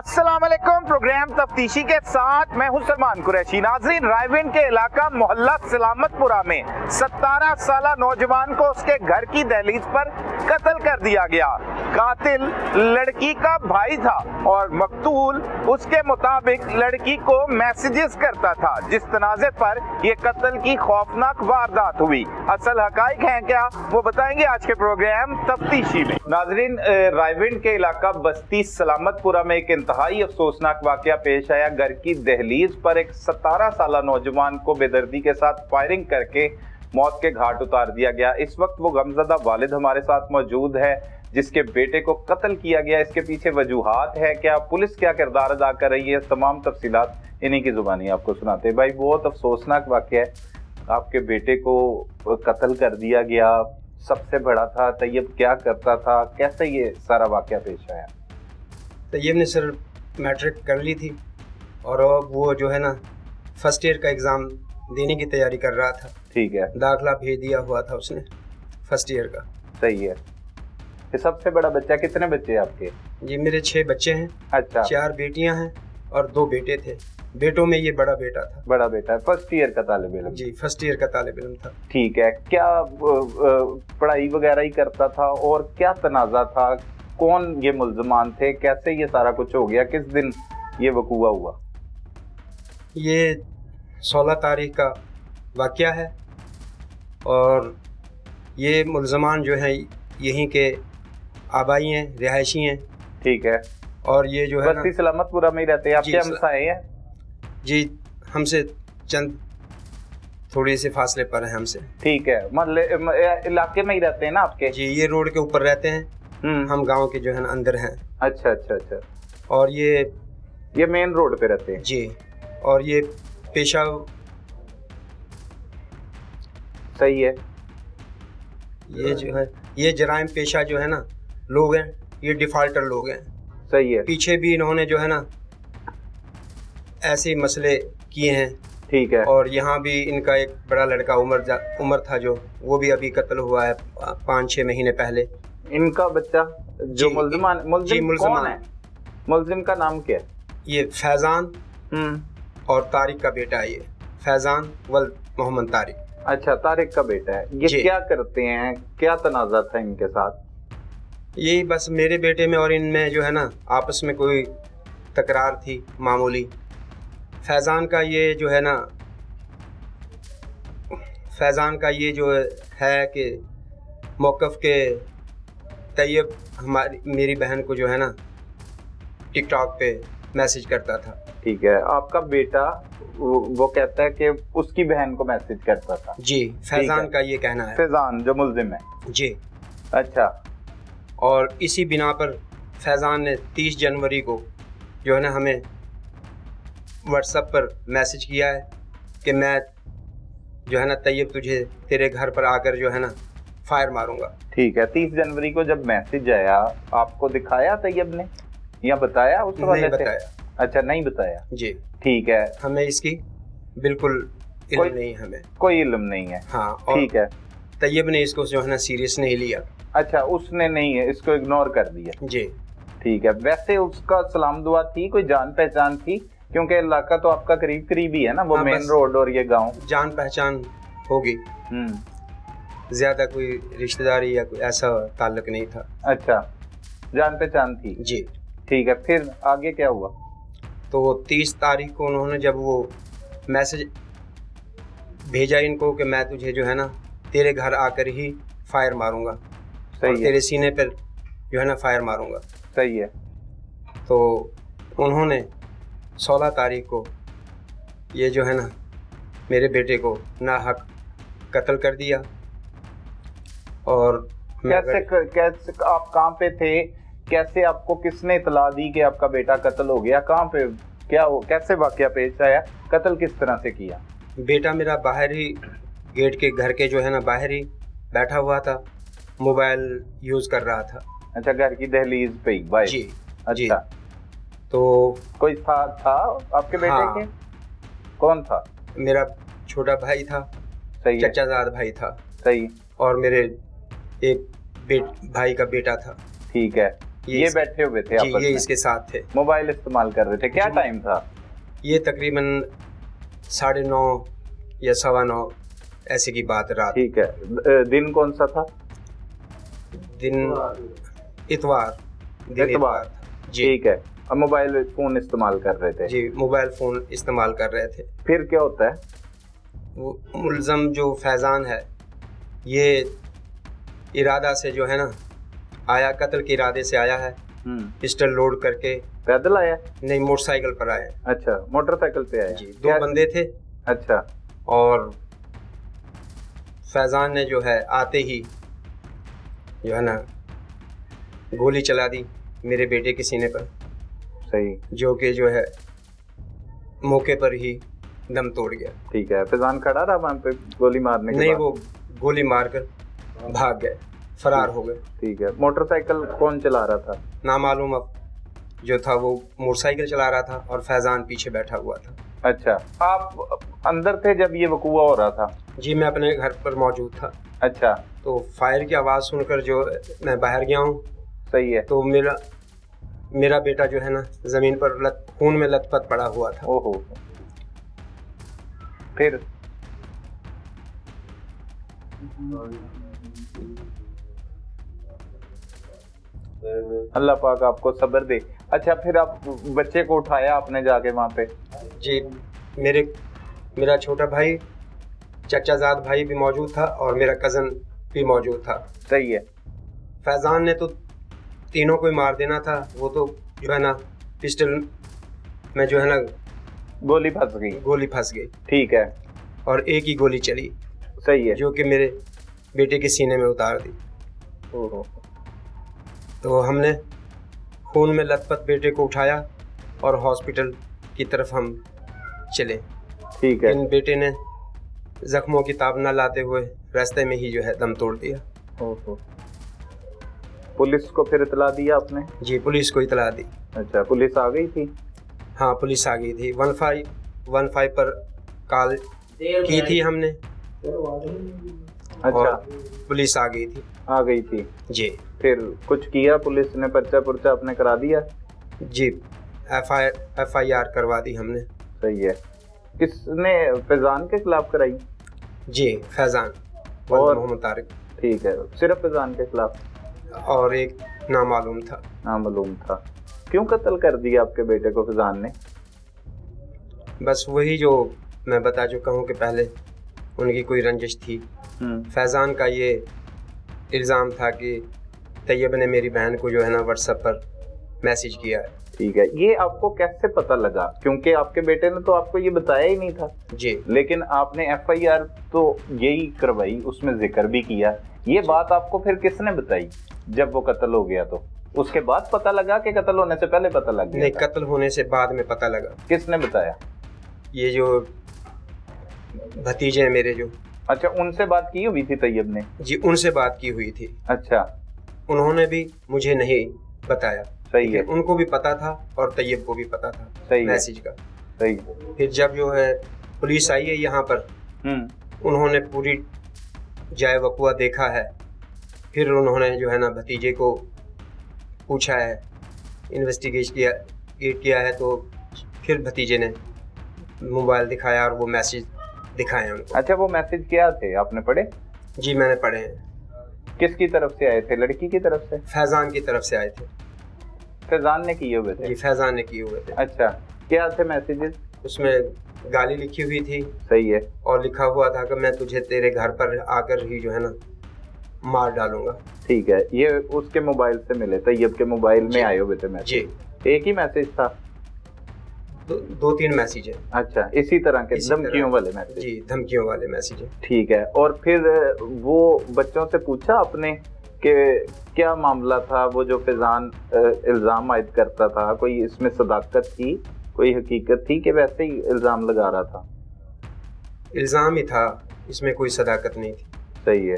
अस्सलाम वालेकुम। प्रोग्राम तफ्तीशी के साथ मैं हूं सलमान कुरैशी। नाज़रीन, रायविंड के इलाका मोहल्ला सलामतपुरा में 17 साला नौजवान को उसके घर की दहलीज पर कत्ल कर दिया गया। कातिल लड़की का भाई था और मकतूल उसके मुताबिक लड़की को मैसेजेस करता था, जिस तनाज़े पर यह कत्ल की खौफनाक वारदात हुई। असल हकाइक हैं क्या, वो बताएंगे आज के प्रोग्राम तफ्तीशी में। नाज़रीन, रायविंड के इलाका बस्ती सलामतपुरा में एक इंतहाई अफसोसनाक वाकया पेश आया। घर की दहलीज पर एक 17 साला नौजवान को बेदर्दी के साथ फायरिंग करके मौत के घाट उतार दिया गया। इस वक्त वो गमज़दा वालिद हमारे साथ मौजूद है जिसके बेटे को कत्ल किया गया। इसके पीछे वजूहात है क्या, पुलिस क्या किरदार अदा कर रही है, तमाम तफसीलात इन्हीं की जुबानी आपको सुनाते हैं। भाई, बहुत अफसोसनाक वाकया है, आपके बेटे को कत्ल कर दिया गया। सबसे बड़ा था तैयब, क्या करता था, कैसे ये सारा वाकया पेश आया? तैयब ने सर मैट्रिक कर ली थी और वो जो है ना फर्स्ट ईयर का एग्ज़ाम देने की तैयारी कर रहा था। ठीक है, दाखला भेज दिया हुआ था उसने फर्स्ट ईयर का। सही है। ये सबसे बड़ा बच्चा, कितने बच्चे हैं आपके? जी मेरे 6 बच्चे हैं। अच्छा, 4 बेटियां हैं और 2 बेटे थे। बेटों में ये बड़ा बेटा था। बड़ा बेटा है, फर्स्ट ईयर का तालिब इल्म। जी फर्स्ट ईयर का तालिब इल्म था। ठीक है, क्या पढ़ाई वगैरह ही करता था और क्या तनाज़ा था, कौन ये मुल्ज़मान थे, कैसे ये सारा कुछ हो गया, किस दिन ये वकूआ हुआ? ये 16 तारीख का वाक़या है और ये मुल्ज़मान जो हैं यहीं के आबाई हैं, रिहायशी हैं। ठीक है, और ये जो है बस्ती सलामतपुरा में ही रहते हैं आपके जी, हमसाए हैं? जी हमसे चंद थोड़े से फासले पर हैं हमसे। ठीक है, मोहल्ले इलाके में ही रहते हैं ना आपके? जी ये रोड के ऊपर रहते हैं, हम गांव के जो है ना अंदर हैं। अच्छा अच्छा अच्छा। और ये मेन रोड पे रहते हैं? जी, और ये पेशा सही है। ये जो है ये जराइम पेशा जो है ना लोग हैं, ये डिफ़ाल्टर लोग हैं। सही है। पीछे भी इन्होंने जो है ना ऐसे मसले किए हैं। ठीक है। और यहाँ भी इनका एक बड़ा लड़का उमर था जो, वो भी अभी कत्ल हुआ है 5-6 महीने पहले। इनका बच्चा जो मुल्जिम कौन है? मुल्जिम का नाम क्या है? ये फैज़ान और तारिक का बेटा है। ये फैज़ान वल मोहम्मद तारिक। अच्छा, तारिक का बेटा है। ये क्या करते हैं, क्या तनाज़ा था इनके साथ? यही बस मेरे बेटे में और इनमें जो है ना आपस में कोई तकरार थी मामूली। फैज़ान का ये जो है ना कि मौक़िफ़ के तैयब मेरी बहन को जो है ना टिकटॉक पे मैसेज करता था। ठीक है, आपका बेटा वो कहता है कि उसकी बहन को मैसेज करता था? जी, फैज़ान का ये कहना है। फैज़ान जो मुल्जिम है? जी। अच्छा। और इसी बिना पर फैज़ान ने 30 जनवरी को जो है ना हमें व्हाट्सएप पर मैसेज किया है कि मैं जो है ना तैयब तुझे तेरे घर पर आकर जो है ना फायर मारूंगा। ठीक है, 30 जनवरी को जब मैसेज आया आपको दिखाया तैयब ने या बताया उस वाले से? नहीं बताया। अच्छा, नहीं बताया। जी ठीक है, हमें इसकी बिल्कुल इल्म नहीं, हमें कोई इल्म नहीं है। हाँ, ठीक है। तैयब ने इसको जो है ना सीरियस नहीं लिया। अच्छा, उसने नहीं है, इसको इग्नोर कर दिया। जी ठीक है। वैसे उसका सलाम दुआ थी, कोई जान पहचान थी? क्योंकि इलाका तो आपका करीब करीब ही है ना, वो मेन रोड और ये गांव। जान पहचान होगी, ज्यादा कोई रिश्तेदारी या कोई ऐसा ताल्लुक नहीं था। अच्छा, जान पहचान थी। जी ठीक है, फिर आगे क्या हुआ? तो 30 तारीख को उन्होंने जब वो मैसेज भेजा इनको कि मैं तुझे जो है ना तेरे घर आकर ही फायर मारूंगा, और तेरे सीने पर जो है ना फायर मारूंगा। सही है। तो उन्होंने 16 तारीख को ये जो है ना मेरे बेटे को नाहक कत्ल कर दिया। और कैसे आप कहाँ पे थे, कैसे आपको किसने इतला दी कि आपका बेटा कत्ल हो गया? कहाँ पे, क्या हो, कैसे वाकया पेश आया, कत्ल किस तरह से किया? बेटा मेरा बाहर ही गेट के घर के जो है ना बाहर ही बैठा हुआ था, मोबाइल यूज़ कर रहा था। अच्छा, घर की दहलीज पे ही भाई? जी। अच्छा जी। तो कोई था आपके बेटे हाँ, के? कौन था? मेरा छोटा भाई था। सही है। चचाजाद भाई था। सही। और मेरे एक भाई का बेटा था। ठीक है। ये बैठे हुए थे जी, आपस ये में? इसके साथ थे। मोबाइल इस्तेमाल कर रहे थे, क्या जी। टाइम था? ये तकरीबन 9:30 या 9:15 ऐसे की बात रात। ठीक है, दिन कौन सा था? दिन इतवार, दिन इतवार। इतवार था। जी ठीक है, अब मोबाइल फोन इस्तेमाल कर रहे थे। जी, मोबाइल फ़ोन इस्तेमाल कर रहे थे। फिर क्या होता है? वो मुलज़म जो फैज़ान है, ये इरादा से जो है ना आया, कत्ल के इरादे से आया है, पिस्टल लोड करके। पैदल आया? नहीं, मोटरसाइकिल पर आया। अच्छा, मोटरसाइकिल पे आया? जी, 2 बंदे थे। अच्छा। और फैज़ान ने जो है आते ही जो है ना गोली चला दी मेरे बेटे के सीने पर, सही। जो कि जो है मौके पर ही दम तोड़ गया। ठीक है, फैजान खड़ा रहा वहाँ पे गोली मारने के नहीं, बाद? वो गोली मारकर भाग गए, फरार हो गए। ठीक है, मोटरसाइकिल कौन चला रहा था? नामालूम अब जो था वो मोटरसाइकिल चला रहा था और फैज़ान पीछे बैठा हुआ था। अच्छा, आप अंदर थे जब ये वकूआ हो रहा था? जी, मैं अपने घर पर मौजूद था। अच्छा। तो फायर की आवाज़ सुनकर जो मैं बाहर गया हूँ, सही है। तो मेरा बेटा जो है ना ज़मीन पर खून में लथपथ पड़ा हुआ था। ओहो। फिर? अल्लाह पाक आपको सब्र दे। अच्छा, फिर आप बच्चे को उठाया आपने जाके वहाँ पे? जी, मेरा छोटा भाई, चचाजाद भाई भी मौजूद था और मेरा कज़न भी मौजूद था। सही है। फैज़ान ने तो तीनों को ही मार देना था। वो तो जो है ना पिस्टल में जो है ना गोली फंस गई? गोली फंस गई। ठीक है। और एक ही गोली चली, सही है। जो कि मेरे बेटे के सीने में उतार दी। ओहो। तो हमने खून में लथपथ बेटे को उठाया और हॉस्पिटल की तरफ हम चले। ठीक है। इन बेटे ने जख्मों की ताब न लाते हुए रास्ते में ही जो है दम तोड़ दिया। ओहो। पुलिस को फिर इतला दिया आपने? जी, पुलिस को इतला दी। अच्छा, पुलिस आ गई थी? हाँ, पुलिस आ गई थी। 1515 पर कॉल की थी हमने। अच्छा। और पुलिस आ गई थी। आ गई थी। जी। फिर कुछ किया पुलिस ने? पर्चा पुर्चा आपने करा दिया? जी, FIR करवा दी हमने। सही है। किसने? फैजान के खिलाफ कराई? जी, फैज़ान और मोहम्मद तारिक। ठीक है, सिर्फ फैजान के खिलाफ? और एक नामालूम था। नामालूम था। क्यों कत्ल कर दिया आपके बेटे को फैजान ने? बस वही जो मैं बता चुका हूँ कि पहले उनकी कोई रंजिश थी। फैज़ान का ये इल्ज़ाम था कि तैयब ने मेरी बहन को जो है ना व्हाट्सएप पर मैसेज किया है। ठीक है, ये आपको कैसे पता लगा? क्योंकि आपके बेटे ने तो आपको ये बताया ही नहीं था। जी। लेकिन आपने FIR तो यही करवाई, उसमें जिक्र भी किया। ये बात आपको फिर किसने बताई जब वो कत्ल हो गया? तो उसके बाद पता लगा कि कत्ल होने से पहले पता लग गया? नहीं, कत्ल होने से बाद में पता लगा। किसने बताया? ये जो भतीजे हैं मेरे जो। अच्छा, उनसे बात की हुई थी तैयब ने? जी, उनसे बात की हुई थी। अच्छा। उन्होंने भी मुझे नहीं बताया। सही है। उनको भी पता था और तैयब को भी पता था सही मैसेज का। सही। फिर जब जो है पुलिस आई है यहाँ पर, उन्होंने पूरी जाए वकुआ देखा है। फिर उन्होंने जो है ना भतीजे को पूछा है, इन्वेस्टिगेट किया है। तो फिर भतीजे ने मोबाइल दिखाया और वो मैसेज दिखाए उनको। अच्छा, वो मैसेज क्या थे, आपने पढ़े? जी, मैंने पढ़े हैं। किसकी तरफ से आए थे? लड़की की तरफ से? फैज़ान की तरफ से आए थे। फैजान ने किए हुए थे? जी, फैज़ान ने किए हुए थे। अच्छा, क्या थे मैसेजेस? उसमें गाली लिखी हुई थी। सही है। और लिखा हुआ था कि मैं तुझे तेरे घर पर आकर ही जो है ना मार डालूंगा। ठीक है, ये उसके मोबाइल से मिले, तैयब के मोबाइल में आए हुए थे मैसेज? जी। एक ही मैसेज था? 2-3 मैसेज है। अच्छा, इसी तरह के धमकियों वाले मैसेज? जी, धमकियों वाले मैसेज है। ठीक है। और फिर वो बच्चों से पूछा आपने कि क्या मामला था? वो जो फैजान इल्जाम आयद करता था, कोई इसमें सदाकत थी, कोई हकीकत थी कि वैसे ही इल्जाम लगा रहा था? इल्जाम ही था, इसमें कोई सदाकत नहीं थी। सही है।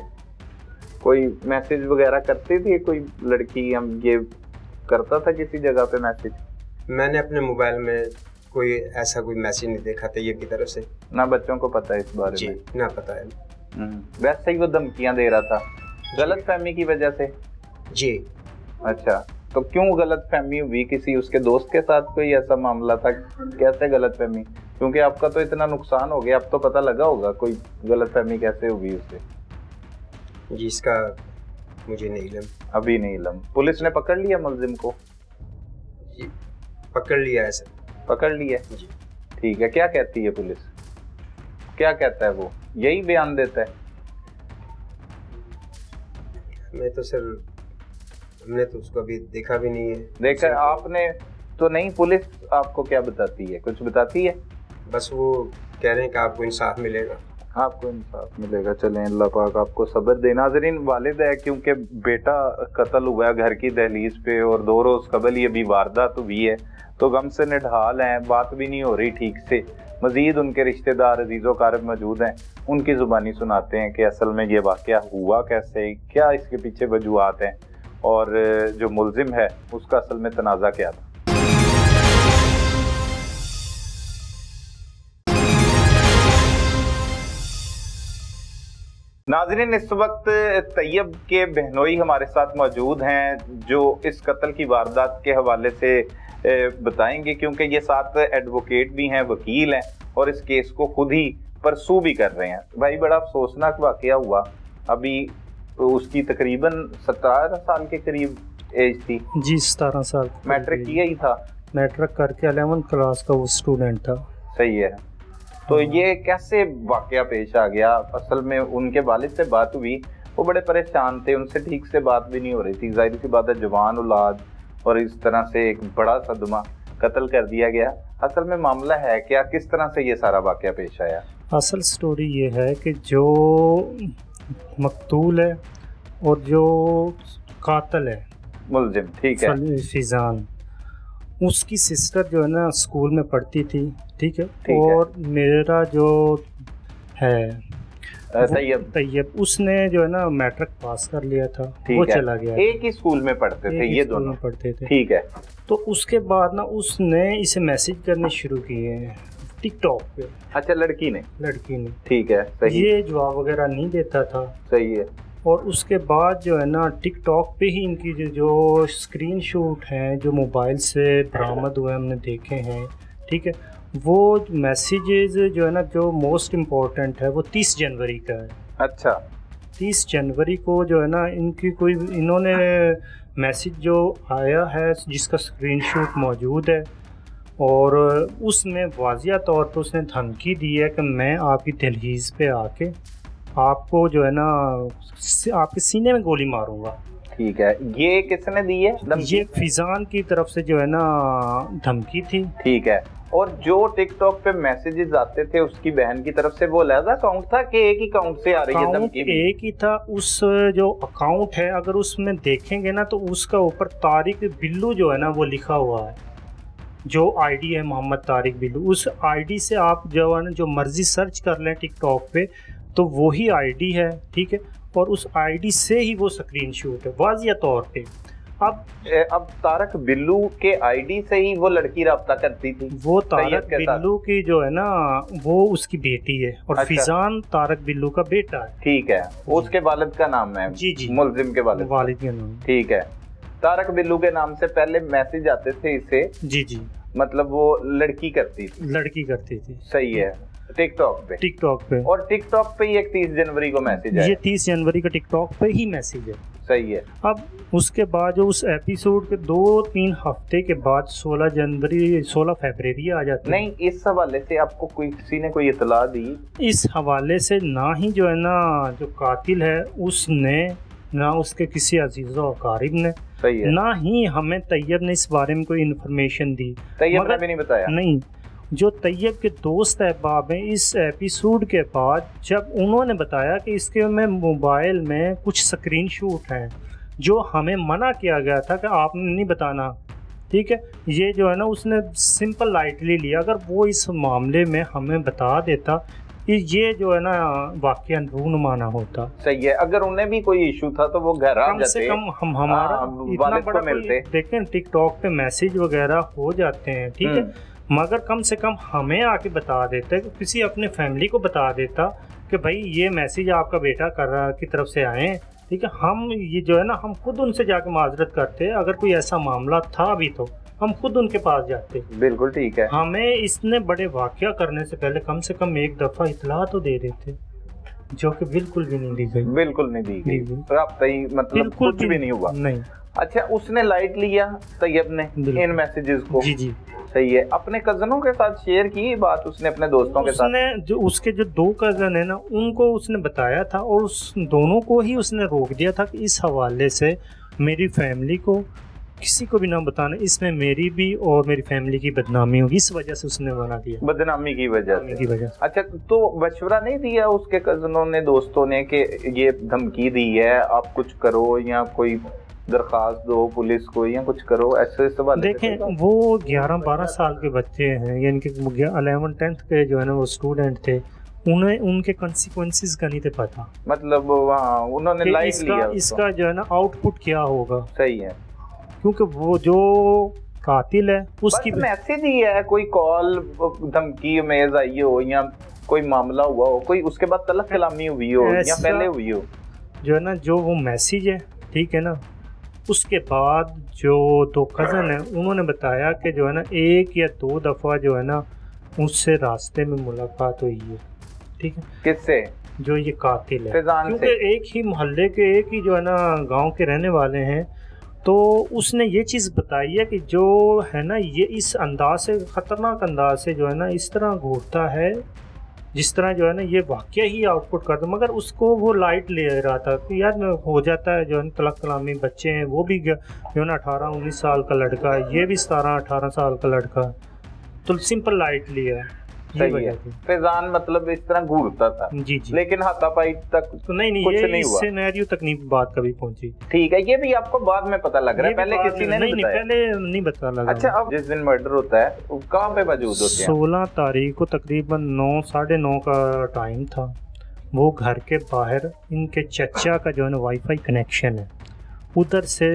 कोई मैसेज वगैरह करती थी कोई लड़की? हम ये करता था किसी जगह पे मैसेज? मैंने अपने मोबाइल में कोई ऐसा कोई मैसेज नहीं देखा तैयब की तरफ से। ना बच्चों को पता है इस बारे जी, में? ना पता है। वैसे ही वो धमकियां दे रहा था, गलत फहमी की वजह से? जी। अच्छा, तो क्यों गलतफहमी हुई? किसी उसके दोस्त के साथ कोई ऐसा मामला था? कैसे गलतफहमी? क्योंकि आपका तो इतना नुकसान हो गया, अब तो पता लगा होगा कोई गलतफहमी कैसे हुई उससे। जी इसका मुझे नहीं इल्म। अभी नहीं इल्म। पुलिस ने पकड़ लिया मुलजिम को? जी पकड़ लिया है सर। पकड़ लिया जी। ठीक है, क्या कहती है पुलिस? क्या कहता है वो? यही बयान देता है? मैं तो सर, हमने तो उसको अभी देखा भी नहीं है। देखा आपने तो नहीं? पुलिस आपको क्या बताती है? कुछ बताती है? बस वो कह रहे हैं कि आपको इंसाफ मिलेगा। आपको इंसाफ मिलेगा। चलें, अल्लाह पाक आपको सब्र दे। नाज़रीन, वालिद है क्योंकि बेटा कत्ल हुआ है घर की दहलीज पे और 2 रोज़ कबल ही अभी वारदात हुई है, तो गम से निढाल हैं, बात भी नहीं हो रही ठीक से। मज़ीद उनके रिश्तेदार अजीज़ो कारब मौजूद हैं, उनकी ज़ुबानी सुनाते हैं कि असल में ये वाक़या हुआ कैसे, क्या इसके पीछे वजूहात हैं और जो मुलजिम है उसका असल में तनाज़ा क्या था। नाज़रीन, इस वक्त तैयब के बहनोई हमारे साथ मौजूद हैं जो इस कत्ल की वारदात के हवाले से बताएंगे, क्योंकि ये साथ एडवोकेट भी हैं, वकील हैं और इस केस को खुद ही परसू भी कर रहे हैं। भाई, बड़ा अफसोसनाक वाक़या हुआ। अभी उसकी तकरीबन 17 साल के करीब एज थी। जी 17 साल। मैट्रिक किया ही था? मैट्रिक करके 11th क्लास का वो स्टूडेंट था। सही है। तो ये कैसे वाक़या पेश आ गया? असल में उनके वालिद से बात हुई, वो बड़े परेशान थे, उनसे ठीक से बात भी नहीं हो रही थी। जाहिर सी बात है, जवान औलाद और इस तरह से एक बड़ा सदमा, कत्ल कर दिया गया। असल में मामला है क्या? किस तरह से ये सारा वाक़या पेश आया? असल स्टोरी ये है कि जो मकतूल है और जो कातिल है मुलजिम, ठीक है, फिजान, उसकी सिस्टर जो है ना स्कूल में पढ़ती थी, ठीक है, है। और मेरा जो है तैयब, उसने जो है ना मैट्रिक पास कर लिया था, वो चला गया। एक ही स्कूल में पढ़ते थे ये दोनों? पढ़ते थे, ठीक है। तो उसके बाद ना उसने इसे मैसेज करने शुरू किए टिकटॉक पे। अच्छा, लड़की ने? ठीक है, सही। ये जवाब वगैरह नहीं देता था। सही है। और उसके बाद जो है ना टिकटॉक पे ही इनकी जो स्क्रीनशॉट हैं जो मोबाइल से बरामद हुए हमने देखे हैं, ठीक है, वो मैसेजेस जो है ना जो मोस्ट इम्पोर्टेंट है वो 30 जनवरी का है। अच्छा। 30 जनवरी को जो है ना इन्होंने मैसेज जो आया है जिसका स्क्रीनशॉट मौजूद है, और उसमें वाज़िया तौर पर उसने धमकी दी है कि मैं आपकी दहलीज पे आके आपको जो है ना आपके सीने में गोली मारूंगा। ठीक है। ये किसने दी है? ये फिजान की तरफ से जो है ना धमकी थी। ठीक है। और जो टिकटॉक पे मैसेजेस आते थे उसकी बहन की तरफ से, वो अलग अकाउंट था कि एक ही अकाउंट से आ रही है धमकी? एक ही था। उस जो अकाउंट है अगर उसमें देखेंगे ना तो उसका ऊपर तारिक बिल्लू जो है ना वो लिखा हुआ है, जो आईडी है मोहम्मद तारिक बिल्लू। उस आईडी से आप जो है ना जो मर्जी सर्च कर लें टिकटॉक पे तो वही आईडी है, ठीक है, और उस आईडी से ही वो स्क्रीनशॉट है वाज़िया तौर पे। अब तारक बिल्लू के आईडी से ही वो लड़की राब्ता करती थी? वो तारक बिल्लू की जो है ना वो उसकी बेटी है और अच्छा। फिजान तारक बिल्लू का बेटा है। ठीक है। उसके वालिद का नाम है? जी जी, मुलजिम के वालिद का नाम। ठीक है। तारक बिल्लू के नाम से पहले मैसेज आते थे इसे? जी जी, मतलब वो लड़की करती थी? सही है। टिकटॉक पे। और टिकटॉक पे ही एक 30 जनवरी को मैसेज है? ये 30 जनवरी का टिकटॉक पे ही मैसेज है। सही है। अब उसके बाद जो उस एपिसोड के 2-3 हफ्ते के बाद 16 फरवरी आ जाती है। नहीं, इस हवाले से आपको किसी ने कोई इतला दी? इस हवाले से ना ही जो है ना जो कातिल है उसने, ना उसके किसी अजीज़ और अकारिब ने, सही है, ना ही हमें तैयब ने इस बारे में कोई इन्फॉर्मेशन दी। तैयब ने भी नहीं बताया? नहीं। जो तैयब के दोस्त अहबाब हैं, इस एपिसोड के बाद जब उन्होंने बताया कि इसके में मोबाइल में कुछ स्क्रीनशॉट हैं जो हमें मना किया गया था कि आपने नहीं बताना, ठीक है, ये जो है ना उसने सिंपल लाइटली लिया। अगर वो इस मामले में हमें बता देता कि ये जो है ना वाकया रूनुमा ना होता। सही है। अगर उन्हें भी कोई इशू था तो वो घर आ जाते, कम से कम हम हमारा इतना बड़ा मिलते। देखें टिकटॉक पे मैसेज वगैरह हो जाते हैं, ठीक है, मगर कम से कम हमें आके बता देते, किसी अपने फैमिली को बता देता कि भाई ये मैसेज आपका बेटा कर रहा की तरफ से आए, ठीक है, हम ये जो है ना, हम खुद उनसे जाके माजरत करते, अगर कोई ऐसा मामला था भी तो हम खुद उनके पास जाते। बिल्कुल ठीक है। हमें इसने बड़े वाकया करने से पहले कम से कम एक दफ़ा इतला तो दे देते, जो कि बिल्कुल भी नहीं दी गई। बिल्कुल नहीं दी गई, तो आप सही मतलब कुछ भी नहीं हुआ। नहीं। अच्छा, उसने लाइट लिया तैयब ने इन मैसेजेस को? जी जी, सही है। अपने कजनों के साथ शेयर की बात उसने, अपने दोस्तों के साथ? उसने जो उसके जो 2 कजन है ना, उनको उसने बताया था, और उस दोनों को ही उसने रोक दिया था कि इस हवाले से मेरी फैमिली को किसी को भी ना बताना, इसमें मेरी भी और मेरी फैमिली की बदनामी होगी, इस वजह से उसने मना किया। बदनामी की वजह से। से। अच्छा, तो मशवरा नहीं दिया उसके कजनों ने, दोस्तों ने, कि ये धमकी दी है, आप कुछ करो या कोई दरखास्त दो पुलिस को या कुछ करो, ऐसे सवाल? देखें, वो 11-12 साल के बच्चे हैं, यानी कि 11-10 के जो है ना वो स्टूडेंट थे, उन्हें उनके कॉन्सिक्वेंसेस का नहीं थे पता, मतलब वहाँ उन्होंने लाइट लिया इसका जो है ना आउटपुट क्या होगा। सही है, क्योंकि वो जो कातिल है उसकी मैसेज ही है, कोई कॉल धमकी मेज आई हो या कोई मामला हुआ हो, कोई उसके बाद तलक कलामी हुई हो या पहले हुई हो, जो है ना, जो वो मैसेज है, ठीक है ना, उसके बाद जो 2 कज़न है उन्होंने बताया कि जो है ना 1 या 2 दफ़ा जो है ना उससे रास्ते में मुलाकात हुई है। ठीक है, किससे? जो ये कातिल है, फैजान क्योंकि से। एक ही मोहल्ले के, एक ही जो है ना गांव के रहने वाले हैं, तो उसने ये चीज़ बताई है कि जो है ना ये इस अंदाज से, ख़तरनाक अंदाज से जो है ना इस तरह घूरता है जिस तरह जो है ना ये वाकया ही आउटपुट करता, मगर उसको वो लाइट ले रहा था कि यार हो जाता है, जो है तलक कलामी बच्चे हैं, वो भी जो है ना 18-19 साल का लड़का है, ये भी 17-18 साल का लड़का, तो सिंपल लाइट लिया है। सही है। फैजान मतलब इस तरह घूरता था। जी जी, लेकिन हाथापाई तक तो नहीं कुछ ये नहीं हुआ। सिनेरियो तक नहीं बात कभी पहुंची। ठीक है, ये भी आपको बाद में पता लग रहा है, पहले किसी ने नहीं बताया? पहले नहीं पता लगा। अच्छा, अब जिस दिन मर्डर होता है वो कहाँ पे मौजूद होते हैं? 16 तारीख को तकरीबन 9-9:30 का टाइम था। वो घर के बाहर इनके चचा का जो है ना वाईफाई कनेक्शन है, उधर से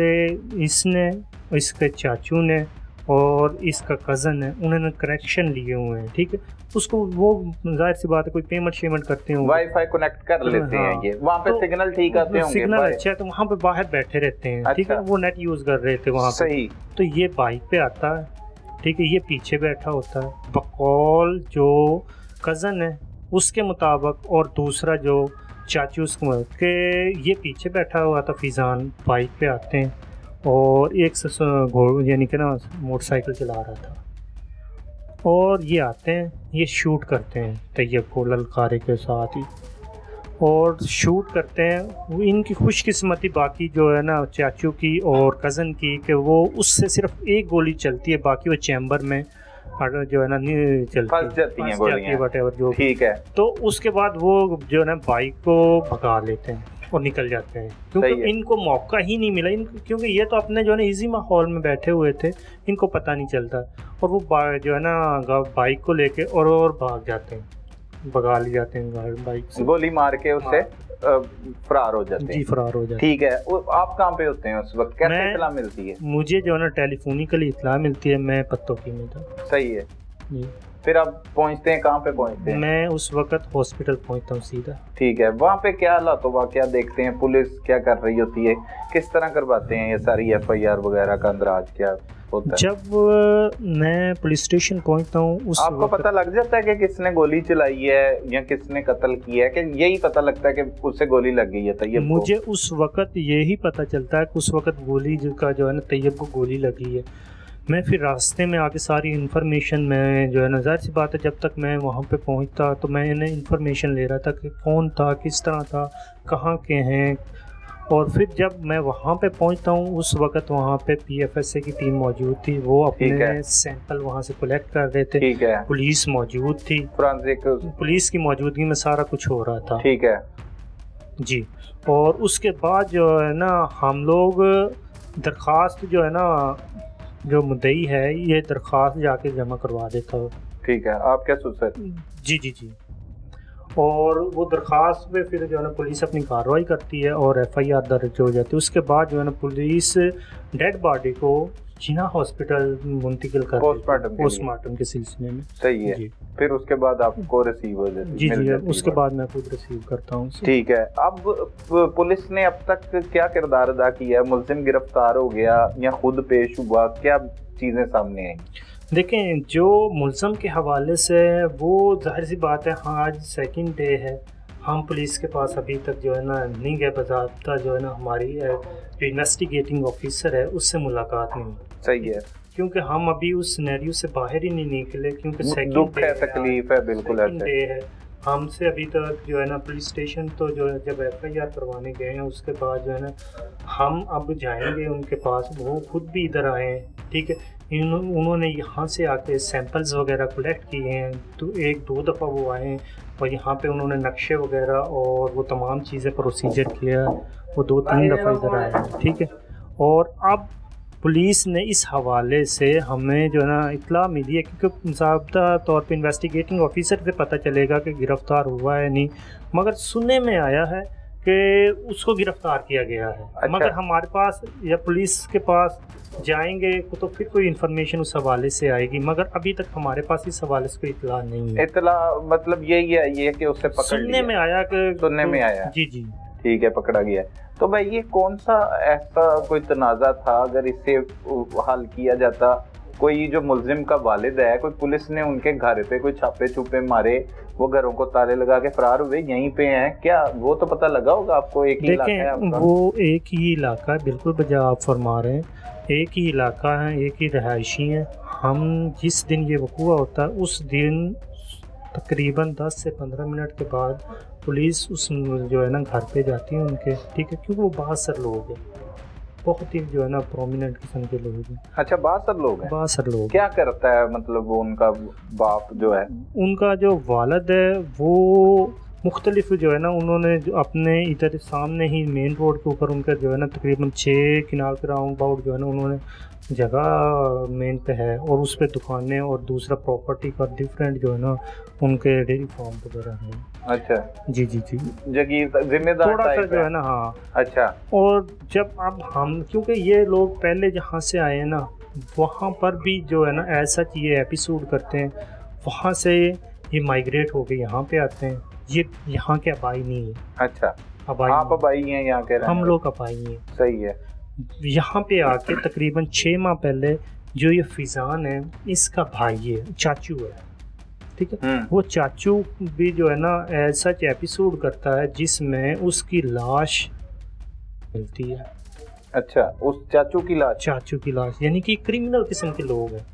इसने, इसके चाचू ने और इसका कज़न है, उन्होंने कनेक्शन लिए हुए हैं। ठीक है, उसको वो जाहिर सी बात है कोई पेमेंट शेमेंट करते होंगे, वाईफाई कनेक्ट कर लेते हैं। ये वहाँ पे सिग्नल ठीक आते होंगे, सिग्नल अच्छा है, तो वहाँ पे बाहर बैठे रहते हैं। ठीक है, वो नेट यूज़ कर रहे थे वहाँ पे। सही। तो ये बाइक पे आता है, ठीक है, ये पीछे बैठा होता है। बकौल जो कज़न है उसके मुताबिक, और दूसरा जो चाचू के, ये पीछे बैठा हुआ था फैजान, बाइक पे आते हैं और एक यानी कि ना मोटरसाइकिल चला रहा था, और ये आते हैं, ये शूट करते हैं तैयब को ललकारे के साथ ही, और शूट करते हैं। वो इनकी खुशकिस्मती बाकी जो है ना चाचू की और कज़न की, कि वो उससे सिर्फ एक गोली चलती है, बाकी वो चैम्बर में जो है ना नहीं चलती, फंस जाती हैं गोलियां, वटेवर जो। ठीक है, तो उसके बाद वो जो है ना बाइक को भगा लेते हैं और निकल जाते हैं, क्योंकि इनको मौका ही नहीं मिला, क्योंकि ये तो अपने जो है ना इजी माहौल में बैठे हुए थे, इनको पता नहीं चलता, और वो जो है ना बाइक को लेके और भाग जाते हैं, भगा ले जाते हैं बाइक से, गोली मार के उससे फरार हो जाते हैं। जी, फरार हो जाते हैं। ठीक है, आप कहाँ पे होते हैं उस वक्त, कैसे इत्तला मिलती है? मुझे जो है ना टेलीफोनिकली इत्तला मिलती है, मैं पत्तोकी में था। सही है जी। फिर आप पहुंचते हैं, कहाँ पे पहुंचते हैं? मैं उस वक्त हॉस्पिटल पहुंचता हूँ सीधा। ठीक है, वहाँ पे क्या हालात हो, क्या देखते हैं, पुलिस क्या कर रही होती है, किस तरह करवाते हैं ये सारी FIR वगैरह का अंदराज क्या होता है? जब मैं पुलिस स्टेशन पहुंचता हूँ उस आपको पता लग जाता है कि किसने गोली चलाई है या किसने कत्ल किया है, कि यही पता लगता है कि उससे गोली लग गई है तैयब को? मुझे उस वक्त यही पता चलता है कि उस वक्त गोली का जो है ना तैयब को गोली लगी है। मैं फिर रास्ते में आके सारी इन्फॉर्मेशन में जो है ना, ज़ाहिर सी बात है, जब तक मैं वहाँ पे पहुँचता तो मैं इन्हें इन्फॉर्मेशन ले रहा था कि कौन था, किस तरह था, कहाँ के हैं। और फिर जब मैं वहाँ पे पहुँचता हूँ उस वक्त वहाँ पे PFSA की टीम मौजूद थी, वो अपने सैंपल वहाँ से कलेक्ट कर रहे थे। ठीक है, पुलिस मौजूद थी, फोरेंसिक पुलिस की मौजूदगी में सारा कुछ हो रहा था। ठीक है जी। और उसके बाद जो है ना हम लोग दरख्वास्त जो है ना, जो मुद्दई है ये दरख्वास्त जाके जमा करवा देता हो। ठीक है, आप क्या सोचते? जी जी जी। और वो दरख्वास्त पे फिर जो है ना पुलिस अपनी कार्रवाई करती है और एफआईआर दर्ज हो जाती है। उसके बाद जो है ना पुलिस डेड बॉडी को जिना हॉस्पिटल मुंतकिल कर पोस्टमार्टम के सिलसिले में। सही है जी। फिर उसके बाद आपको रिसीव हो जाती जी जी, उसके बाद मैं खुद रिसीव करता हूँ। ठीक है। अब पुलिस ने अब तक क्या किरदार अदा किया है? मुलजिम गिरफ्तार हो गया या खुद पेश हुआ, क्या चीजें सामने आई? देखें, जो मुलज़म के हवाले से वो जाहिर सी बात है, हाँ आज सेकंड डे है, हम पुलिस के पास अभी तक जो है ना नहीं गए, बाज़ाब्ता जो है ना हमारी जो इन्वेस्टिगेटिंग ऑफिसर है उससे मुलाकात नहीं। सही है, क्योंकि हम अभी उस सिनेरियो से बाहर ही नहीं निकले, क्योंकि सेकंड दुख है, तकलीफ है, बिल्कुल डे है। हमसे अभी तक जो है ना पुलिस स्टेशन तो जो है जब एफआईआर करवाने गए हैं उसके बाद जो है ना हम अब जाएंगे उनके पास, वो खुद भी इधर आए हैं। ठीक है, उन्होंने यहाँ से आके सैंपल्स वगैरह कलेक्ट किए हैं, तो 1-2 दफ़ा वो आए हैं और यहाँ पे उन्होंने नक्शे वगैरह और वो तमाम चीज़ें प्रोसीजर किया, वो 2-3 दफ़ा इधर आए हैं। ठीक है, और अब पुलिस ने इस हवाले से हमें जो है ना इत्तला मिली है, क्योंकि ज़ाब्ता तौर पे इन्वेस्टिगेटिंग ऑफिसर से पता चलेगा कि गिरफ़्तार हुआ है नहीं, मगर सुनने में आया है कि उसको गिरफ़्तार किया गया है। अच्छा। मगर हमारे पास या पुलिस के पास जाएंगे तो फिर कोई इन्फॉर्मेशन उस हवाले से आएगी, मगर अभी तक हमारे पास इस हवाले से कोई इत्तला नहीं है। इत्तला मतलब यही है, ये कि उससे पकड़ सुनने में आया कि सुनने में आया। जी जी, ठीक है, पकड़ा गया है। तो भाई ये कौन सा ऐसा कोई तनाज़ा था, अगर इससे हल किया जाता? कोई जो मुलजिम का वालिद है, कोई पुलिस ने उनके घर पे कोई छापे छुपे मारे, वो घरों को ताले लगा के फरार हुए, यहीं पे हैं क्या? वो तो पता लगा होगा आपको, एक ही इलाका है आपका? वो एक ही इलाका है, बिल्कुल बजा आप फरमा रहे हैं, एक ही इलाका है, एक ही रहायशी है। हम जिस दिन ये वक़ूआ होता है उस दिन तकरीबन 10 से 15 मिनट के बाद पुलिस उस जो है ना घर पे जाती है उनके। ठीक है, क्योंकि वो बासर लोग हैं, बहुत ही जो है ना प्रोमिनेंट किस्म के लोग हैं। अच्छा, बासर लोग हैं। बासर लोग क्या करता है मतलब वो उनका बाप जो है? उनका जो वालिद है वो मुख्तलिफ जो है ना, उन्होंने जो अपने इधर सामने ही मेन रोड के ऊपर उनका जो है ना तकरीबन 6 किनाल के राउंड अबाउट जो है ना उन्होंने जगह मेन पे है, और उस पे दुकानें और दूसरा प्रॉपर्टी का डिफरेंट जो है ना उनके डेयरी फार्म वगैरह है। अच्छा, जी जी जी, जगीर जिम्मेदार थोड़ा सा जो है ना। हाँ, अच्छा। और जब अब हम, क्योंकि ये लोग पहले जहाँ से आए हैं ना वहाँ पर भी जो है ना ऐसा ये एपिसोड करते हैं, वहाँ से ये माइग्रेट होके यहाँ पे आते हैं। ये यहाँ के अबाई नहीं है। अच्छा, अबाई आप अबाई हैं यहाँ के? हम लोग अबाई हैं। सही है। यहाँ पे आके तकरीबन 6 माह पहले जो ये फिजान है इसका भाई है, चाचू है। ठीक है, वो चाचू भी जो है ना ऐसा एपिसोड करता है जिसमें उसकी लाश मिलती है। अच्छा, उस चाचू की लाश? चाचू की लाश, यानी कि क्रिमिनल किस्म के लोग हैं।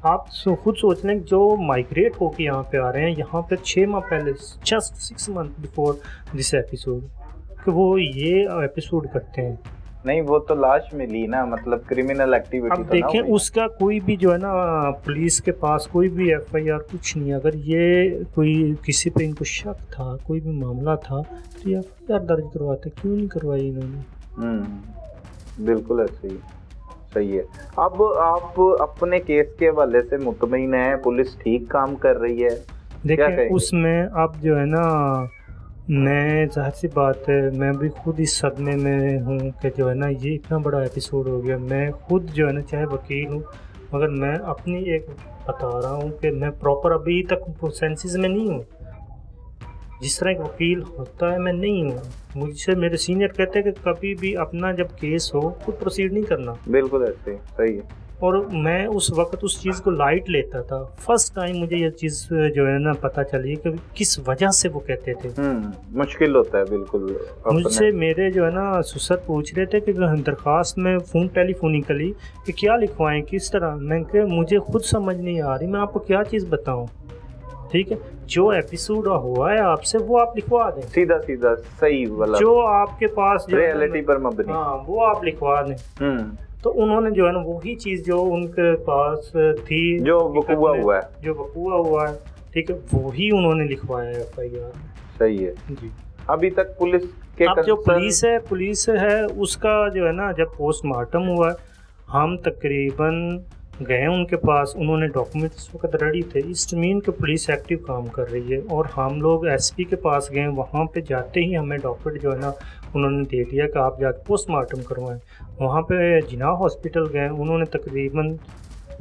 आप खुद सोच लें, जो माइग्रेट होके यहाँ पे आ रहे हैं, यहाँ पे 6 माह पहले, just 6 month before this episode, कि वो ये एपिसोड करते हैं। नहीं, वो तो लाश मिली ना, मतलब क्रिमिनल एक्टिविटी। अब देखें, उसका कोई भी जो है ना पुलिस के पास कोई भी एफआईआर कुछ नहीं। अगर ये कोई किसी पे इनको शक था, कोई भी मामला था, तो ये एफआईआर दर्ज करवाते, क्यों नहीं करवाई इन्होंने? बिल्कुल ऐसे ही। सही है। अब आप अपने केस के हवाले से मुतमईन हैं? पुलिस ठीक काम कर रही है? देखिए, उसमें अब जो है ना, मैं जाहिर सी बात है, मैं भी खुद इस सदमे में हूँ कि जो है ना ये इतना बड़ा एपिसोड हो गया। मैं खुद जो है ना चाहे वकील हूँ, मगर मैं अपनी एक बता रहा हूँ कि मैं प्रॉपर अभी तक सेंसेस में नहीं हूँ। जिस तरह एक वकील होता है मैं नहीं हूँ। मुझसे मेरे सीनियर कहते हैं कि कभी भी अपना जब केस हो खुद प्रोसीड नहीं करना। बिल्कुल ऐसे, सही है। और मैं उस वक्त उस चीज़ को लाइट लेता था। फर्स्ट टाइम मुझे ये चीज़ जो है ना पता चली कि किस वजह से वो कहते थे। मुश्किल होता है बिल्कुल। मुझसे मेरे जो है ना सुसर पूछ रहे थे कि दरख्वास्त में टेलीफोनिकली कि क्या लिखवाएं, किस तरह। मैं कि मुझे खुद समझ नहीं आ रही, मैं आपको क्या चीज़ बताऊं। ठीक है, जो एपिसोड हुआ है आपसे वो आप लिखवा दें, सीधा सीधा सही वाला, जो आपके पास रियलिटी पर मबनी, हाँ वो आप लिखवा दें। तो उन्होंने जो है ना वही चीज़ जो उनके पास थी, जो वक़ूआ हुआ है, ठीक है, वही उन्होंने लिखवाया है एफआईआर। सही है जी। अभी तक पुलिस के अब जो पुलिस है उसका जो है ना जब पोस्टमार्टम हुआ, हम तकरीबन गए उनके पास, उन्होंने डॉक्यूमेंट्स वक्त रेडी थे। इस ज़मीन के पुलिस एक्टिव काम कर रही है और हम लोग एसपी के पास गए। वहाँ पे जाते ही हमें डॉक्यूमेंट जो है ना उन्होंने दे दिया कि आप जाकर पोस्टमार्टम करवाएं। वहाँ पे जिनाह हॉस्पिटल गए, उन्होंने तकरीबन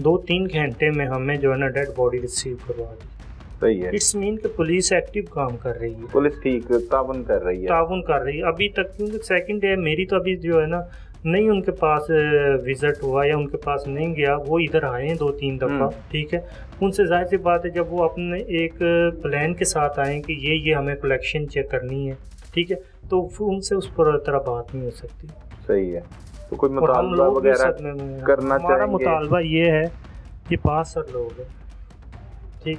2-3 घंटे में हमें जो है ना डेड बॉडी रिसीव करवा दी। सही है। इस ज़मीन के पुलिस एक्टिव काम कर रही है, पुलिस ठीक ताउन कर रही है, ताउन कर रही है अभी तक। क्योंकि सेकंड डे मेरी तो अभी जो है ना नहीं उनके पास विजिट हुआ या उनके पास नहीं गया, वो इधर आए हैं 2-3 दफ़ा, ठीक है। उनसे जाहिर सी बात है जब वो अपने एक प्लान के साथ आए कि ये हमें कलेक्शन चेक करनी है, ठीक है, तो फिर उनसे उस पर तरह बात नहीं हो सकती। सही है। तो कोई मुतालबा वगैरह करना चाहिए? हमारा मुतालबा ये है कि 5 लोग हैं, ठीक,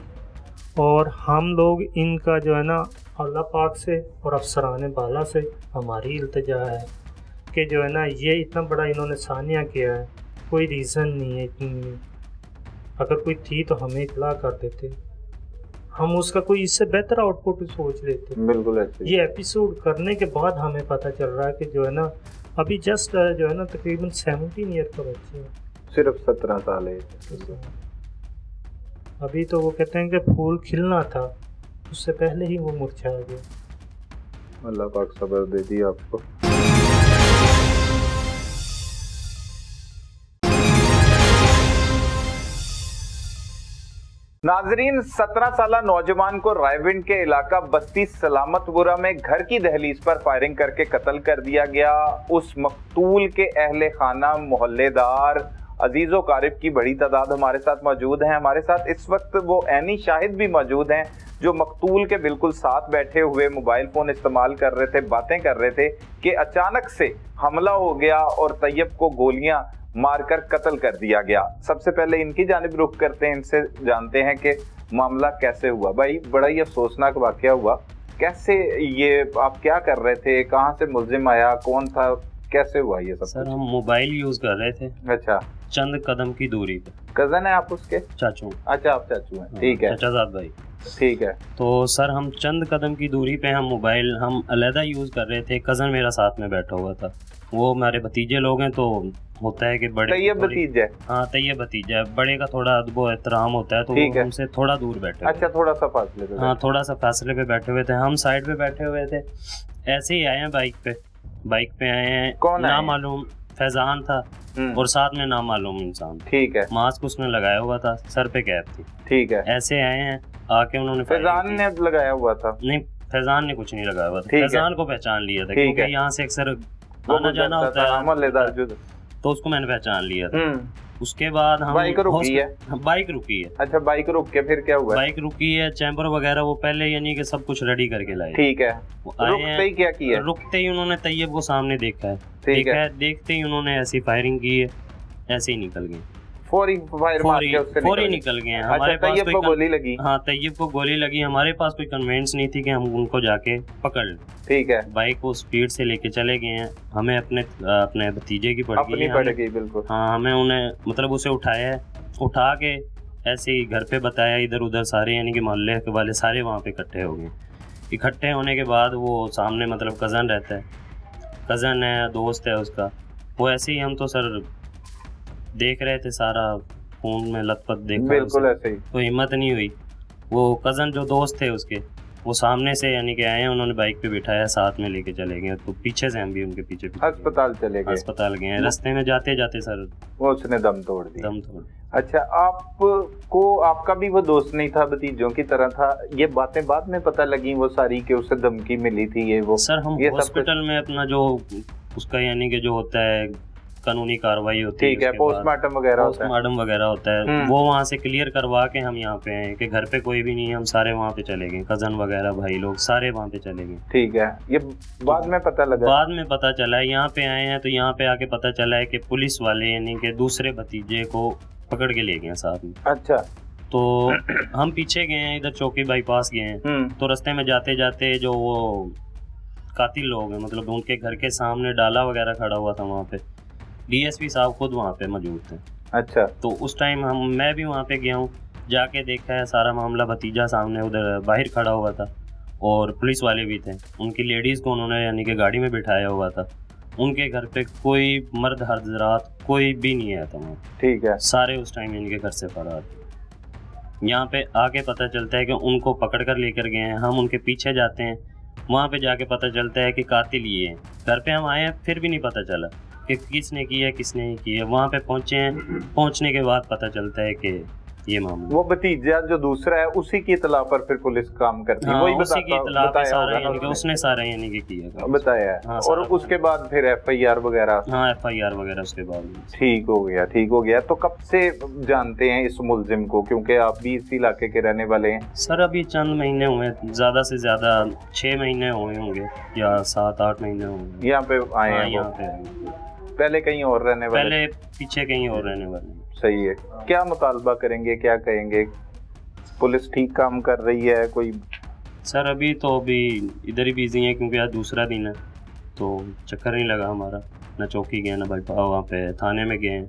और हम लोग इनका जो है ना अल्लाह पाक से और अफसरान बाला से हमारी इल्तिजा है कि जो है ना ये इतना बड़ा इन्होंने सानिया किया है, कोई रीज़न नहीं है इतनी। अगर कोई थी तो हमें इतला कर देते, हम उसका कोई इससे बेहतर आउटपुट सोच लेते। बिल्कुल ऐसे। ये एपिसोड करने के बाद हमें पता चल रहा है कि जो है ना अभी जस्ट जो है ना तकरीबन 17 ईयर का बच्चे है, सिर्फ 17 साल है। अभी तो वो कहते हैं कि फूल खिलना था, उससे पहले ही वो मुरझा गया। अल्लाह पाक सब्र दे दिया आपको। नाजरीन, 17 साला नौजवान को रायविंड के इलाका बस्ती सलामतपुरा में घर की दहलीज पर फायरिंग करके कत्ल कर दिया गया। उस मकतूल के अहले खाना, मोहल्लेदार, अजीज़ो कारिब की बड़ी तादाद हमारे साथ मौजूद हैं। हमारे साथ इस वक्त वो ऐनी शाहिद भी मौजूद हैं जो मकतूल के बिल्कुल साथ बैठे हुए मोबाइल फ़ोन इस्तेमाल कर रहे थे, बातें कर रहे थे कि अचानक से हमला हो गया और तैयब को गोलियां मारकर कत्ल कर दिया गया। सबसे पहले इनकी जानिब रुख करते हैं, इनसे जानते हैं कि मामला कैसे हुआ। भाई, बड़ा ही अफसोसनाक वाकया हुआ, कैसे ये आप क्या कर रहे थे, कहाँ से मुल्जिम आया, कौन था, कैसे हुआ ये सब? सर, हम मोबाइल यूज कर रहे थे। अच्छा। चंद कदम की दूरी पे। कजन है आप उसके? चाचू। अच्छा, आप चाचू हैं, ठीक है। चाचाजाद भाई। ठीक है। तो सर, हम चंद कदम की दूरी पे हम मोबाइल हम अलहदा यूज कर रहे थे। कजन मेरा साथ में बैठा हुआ था, वो हमारे भतीजे लोग हैं, तो होता है कि बड़े तैयब भतीजा। हाँ, तैयब भतीजा है, बड़े का थोड़ा अदब व एहतराम होता है, तो वो हमसे थोड़ा दूर बैठे। अच्छा, थोड़ा सा फासले पे। हाँ, थोड़ा सा फासले पे बैठे हुए थे, हम साइड पे बैठे हुए थे। ऐसे ही आए हैं बाइक पे आए हैं। कौन नामालूम फैजान था और साथ में नामालूम इंसान। ठीक है। मास्क उसने लगाया हुआ था, सर पे कैप थी। ठीक है। ऐसे आए हैं, आके उन्होंने फैजान ने लगाया हुआ था? नहीं, फैजान ने कुछ नहीं लगाया हुआ था। फैजान को पहचान लिया था क्योंकि यहाँ से अक्सर आना जाना होता है, तो उसको मैंने पहचान लिया था। उसके बाद हम बाइक रुकी है। अच्छा, बाइक रुक के फिर क्या हुआ? बाइक रुकी है, चैम्बर वगैरह वो पहले यानी कि सब कुछ रेडी करके लाए। ठीक है। रुकते ही क्या किया? रुकते ही उन्होंने तैयब को सामने देखा है, देखते ही उन्होंने ऐसी फायरिंग की है, ऐसे ही निकल गए। फौरी निकल गए। हमारे पास तैयब को गोली लगी? हाँ, तैयब को गोली लगी। हमारे पास कोई कन्वेंस नहीं थी कि हम उनको जाके पकड़ लें। ठीक है। बाइक को स्पीड से लेके चले गए हैं। हमें अपने भतीजे की पड़ गई। बिल्कुल। हाँ, हमें उन्हें मतलब उसे उठाया है, उठा के ऐसे ही घर पे बताया। इधर उधर सारे यानी कि मोहल्ले के वाले सारे वहाँ पे इकट्ठे हो गए। इकट्ठे होने के बाद वो सामने मतलब कज़न रहता है, कज़न है, दोस्त है उसका, वो ऐसे ही हम तो सर देख रहे थे, सारा फोन में लथपथ देखा, बिल्कुल ऐसे ही, तो हिम्मत नहीं हुई। वो कज़न जो दोस्त थे उसके, वो सामने से यानी कि आए हैं, उन्होंने बाइक पे बिठाया, साथ में लेके चले गए। तो पीछे से हम भी उनके पीछे अस्पताल चले गए। अस्पताल गए। रास्ते में जाते जाते सर वो उसने दम तोड़ दिया। अच्छा, आपको आपका भी वो दोस्त नहीं था, भतीजों की तरह था? ये बातें बाद में पता लगी वो सारी कि उसे धमकी मिली थी ये वो? सर, हम हॉस्पिटल में अपना जो उसका यानी कि जो होता है कानूनी कार्रवाई होती है, ठीक है, पोस्टमार्टम वगैरह होता है, वो वहाँ से क्लियर करवा के हम यहाँ पे हैं कि घर पे कोई भी नहीं है, हम सारे वहाँ पे चले गए, कजन वगैरह भाई लोग सारे वहाँ पे चले गए। ठीक है। ये बाद में पता लगा? बाद में पता चला है, यहाँ पे आए हैं तो यहाँ पे आके पता चला है कि पुलिस वाले यानी कि दूसरे भतीजे को पकड़ के ले गए साथ में। अच्छा। तो हम पीछे गए हैं, इधर चौकी बाईपास गए हैं, तो रास्ते में जाते जाते जो वो कातिल लोग हैं, मतलब उनके घर के सामने डाला वगैरह खड़ा हुआ था, वहाँ पे डीएसपी साहब खुद वहाँ पे मौजूद थे। अच्छा। तो उस टाइम मैं भी वहाँ पे गया हूँ, जाके देखा है सारा मामला। भतीजा सामने उधर बाहर खड़ा हुआ था और पुलिस वाले भी थे, उनकी लेडीज़ को उन्होंने यानी कि गाड़ी में बिठाया हुआ था उनके घर पे कोई मर्द हजरात कोई भी नहीं आया था वहाँ। ठीक है। सारे उस टाइम इनके घर से फरार थे। यहाँ पे आके पता चलता है कि उनको पकड़ कर लेकर गए हैं, हम उनके पीछे जाते हैं, वहाँ पे जाके पता चलता है कि कातिल ये हैं। घर पे हम आए हैं फिर भी नहीं पता चला कि किसने की है किसने नहीं की है। वहाँ पे पहुँचे हैं, पहुँचने के बाद पता चलता है कि ये मामला। वो भतीजा जो दूसरा है उसी की इतला पर फिर पुलिस काम करती है। हाँ, वही उसी की इत्तला पे बताया सारा होगा ना यानी कि उसने सारा यानी कि किया। बताया है। हाँ, और सारा उसके बाद फिर FIR वगैरह। हाँ, FIR वगैरह उसके बाद। ठीक हो गया, ठीक हो गया। तो कब से जानते हैं इस मुलजिम को, क्योंकि आप भी इसी इलाके के रहने वाले हैं? सर अभी चंद महीने हुए, ज़्यादा से ज़्यादा 6 महीने हुए होंगे या 7-8 महीने होंगे यहाँ पे आए हाँ, हैं। यहाँ पे पहले कहीं और रहने वाले? पहले पीछे कहीं और रहने वाले। सही है। क्या मुतालबा करेंगे, क्या कहेंगे? पुलिस ठीक काम कर रही है कोई? सर अभी इधर ही बिजी है क्योंकि आज दूसरा दिन है, तो चक्कर नहीं लगा हमारा, ना चौकी गए ना भाई वहाँ पे थाने में गए।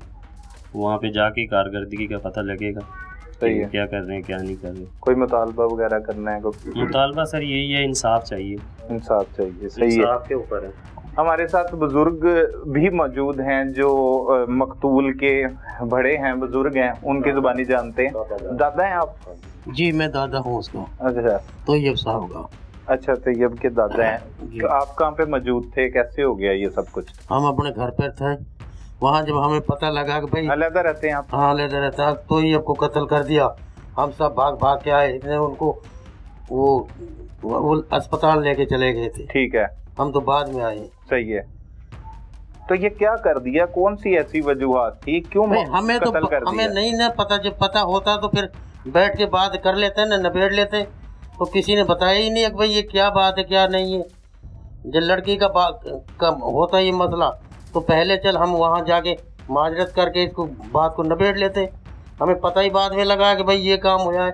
वहाँ पे जाके कारकर्दगी का पता लगेगा। सही है। क्या कर रहे हैं क्या नहीं कर रहे। कोई मुतालबा वगैरह करना है? कोई मुतालबा सर यही है, इंसाफ चाहिए। इंसाफ चाहिए। सही है। इंसाफ के ऊपर है। हमारे साथ बुजुर्ग भी मौजूद हैं जो मकतूल के बड़े हैं, बुजुर्ग हैं, उनकी जुबानी जानते हैं। दादा हैं आप? जी मैं दादा हूँ उसका। अच्छा। तैयब साहब का। अच्छा, तैयब के दादा हैं। तो आप कहाँ पे मौजूद थे, कैसे हो गया ये सब कुछ? हम अपने घर पर थे, वहाँ जब हमें पता लगा कि भाई अलग रहते हैं आप? हाँ अलग रहता है, तैयब को कत्ल कर दिया। हम सब भाग भाग के आए, इसने उनको वो अस्पताल लेके चले गए थे। ठीक है। हम तो बाद में आए। सही है। तो ये क्या कर दिया, कौन सी ऐसी वजूहात थी, क्यों हमें तो कत्ल कर हमें दिया? नहीं ना पता, जब पता होता तो फिर बैठ के बात कर लेते ना, निबेड़ लेते। तो किसी ने बताया ही नहीं कि भाई ये क्या बात है क्या नहीं है। जब लड़की का होता ये मसला तो पहले चल हम वहाँ जाके माजरत करके इसको बात को निबेड़ लेते। हमें पता ही बाद में लगा कि भाई ये काम हो जाए।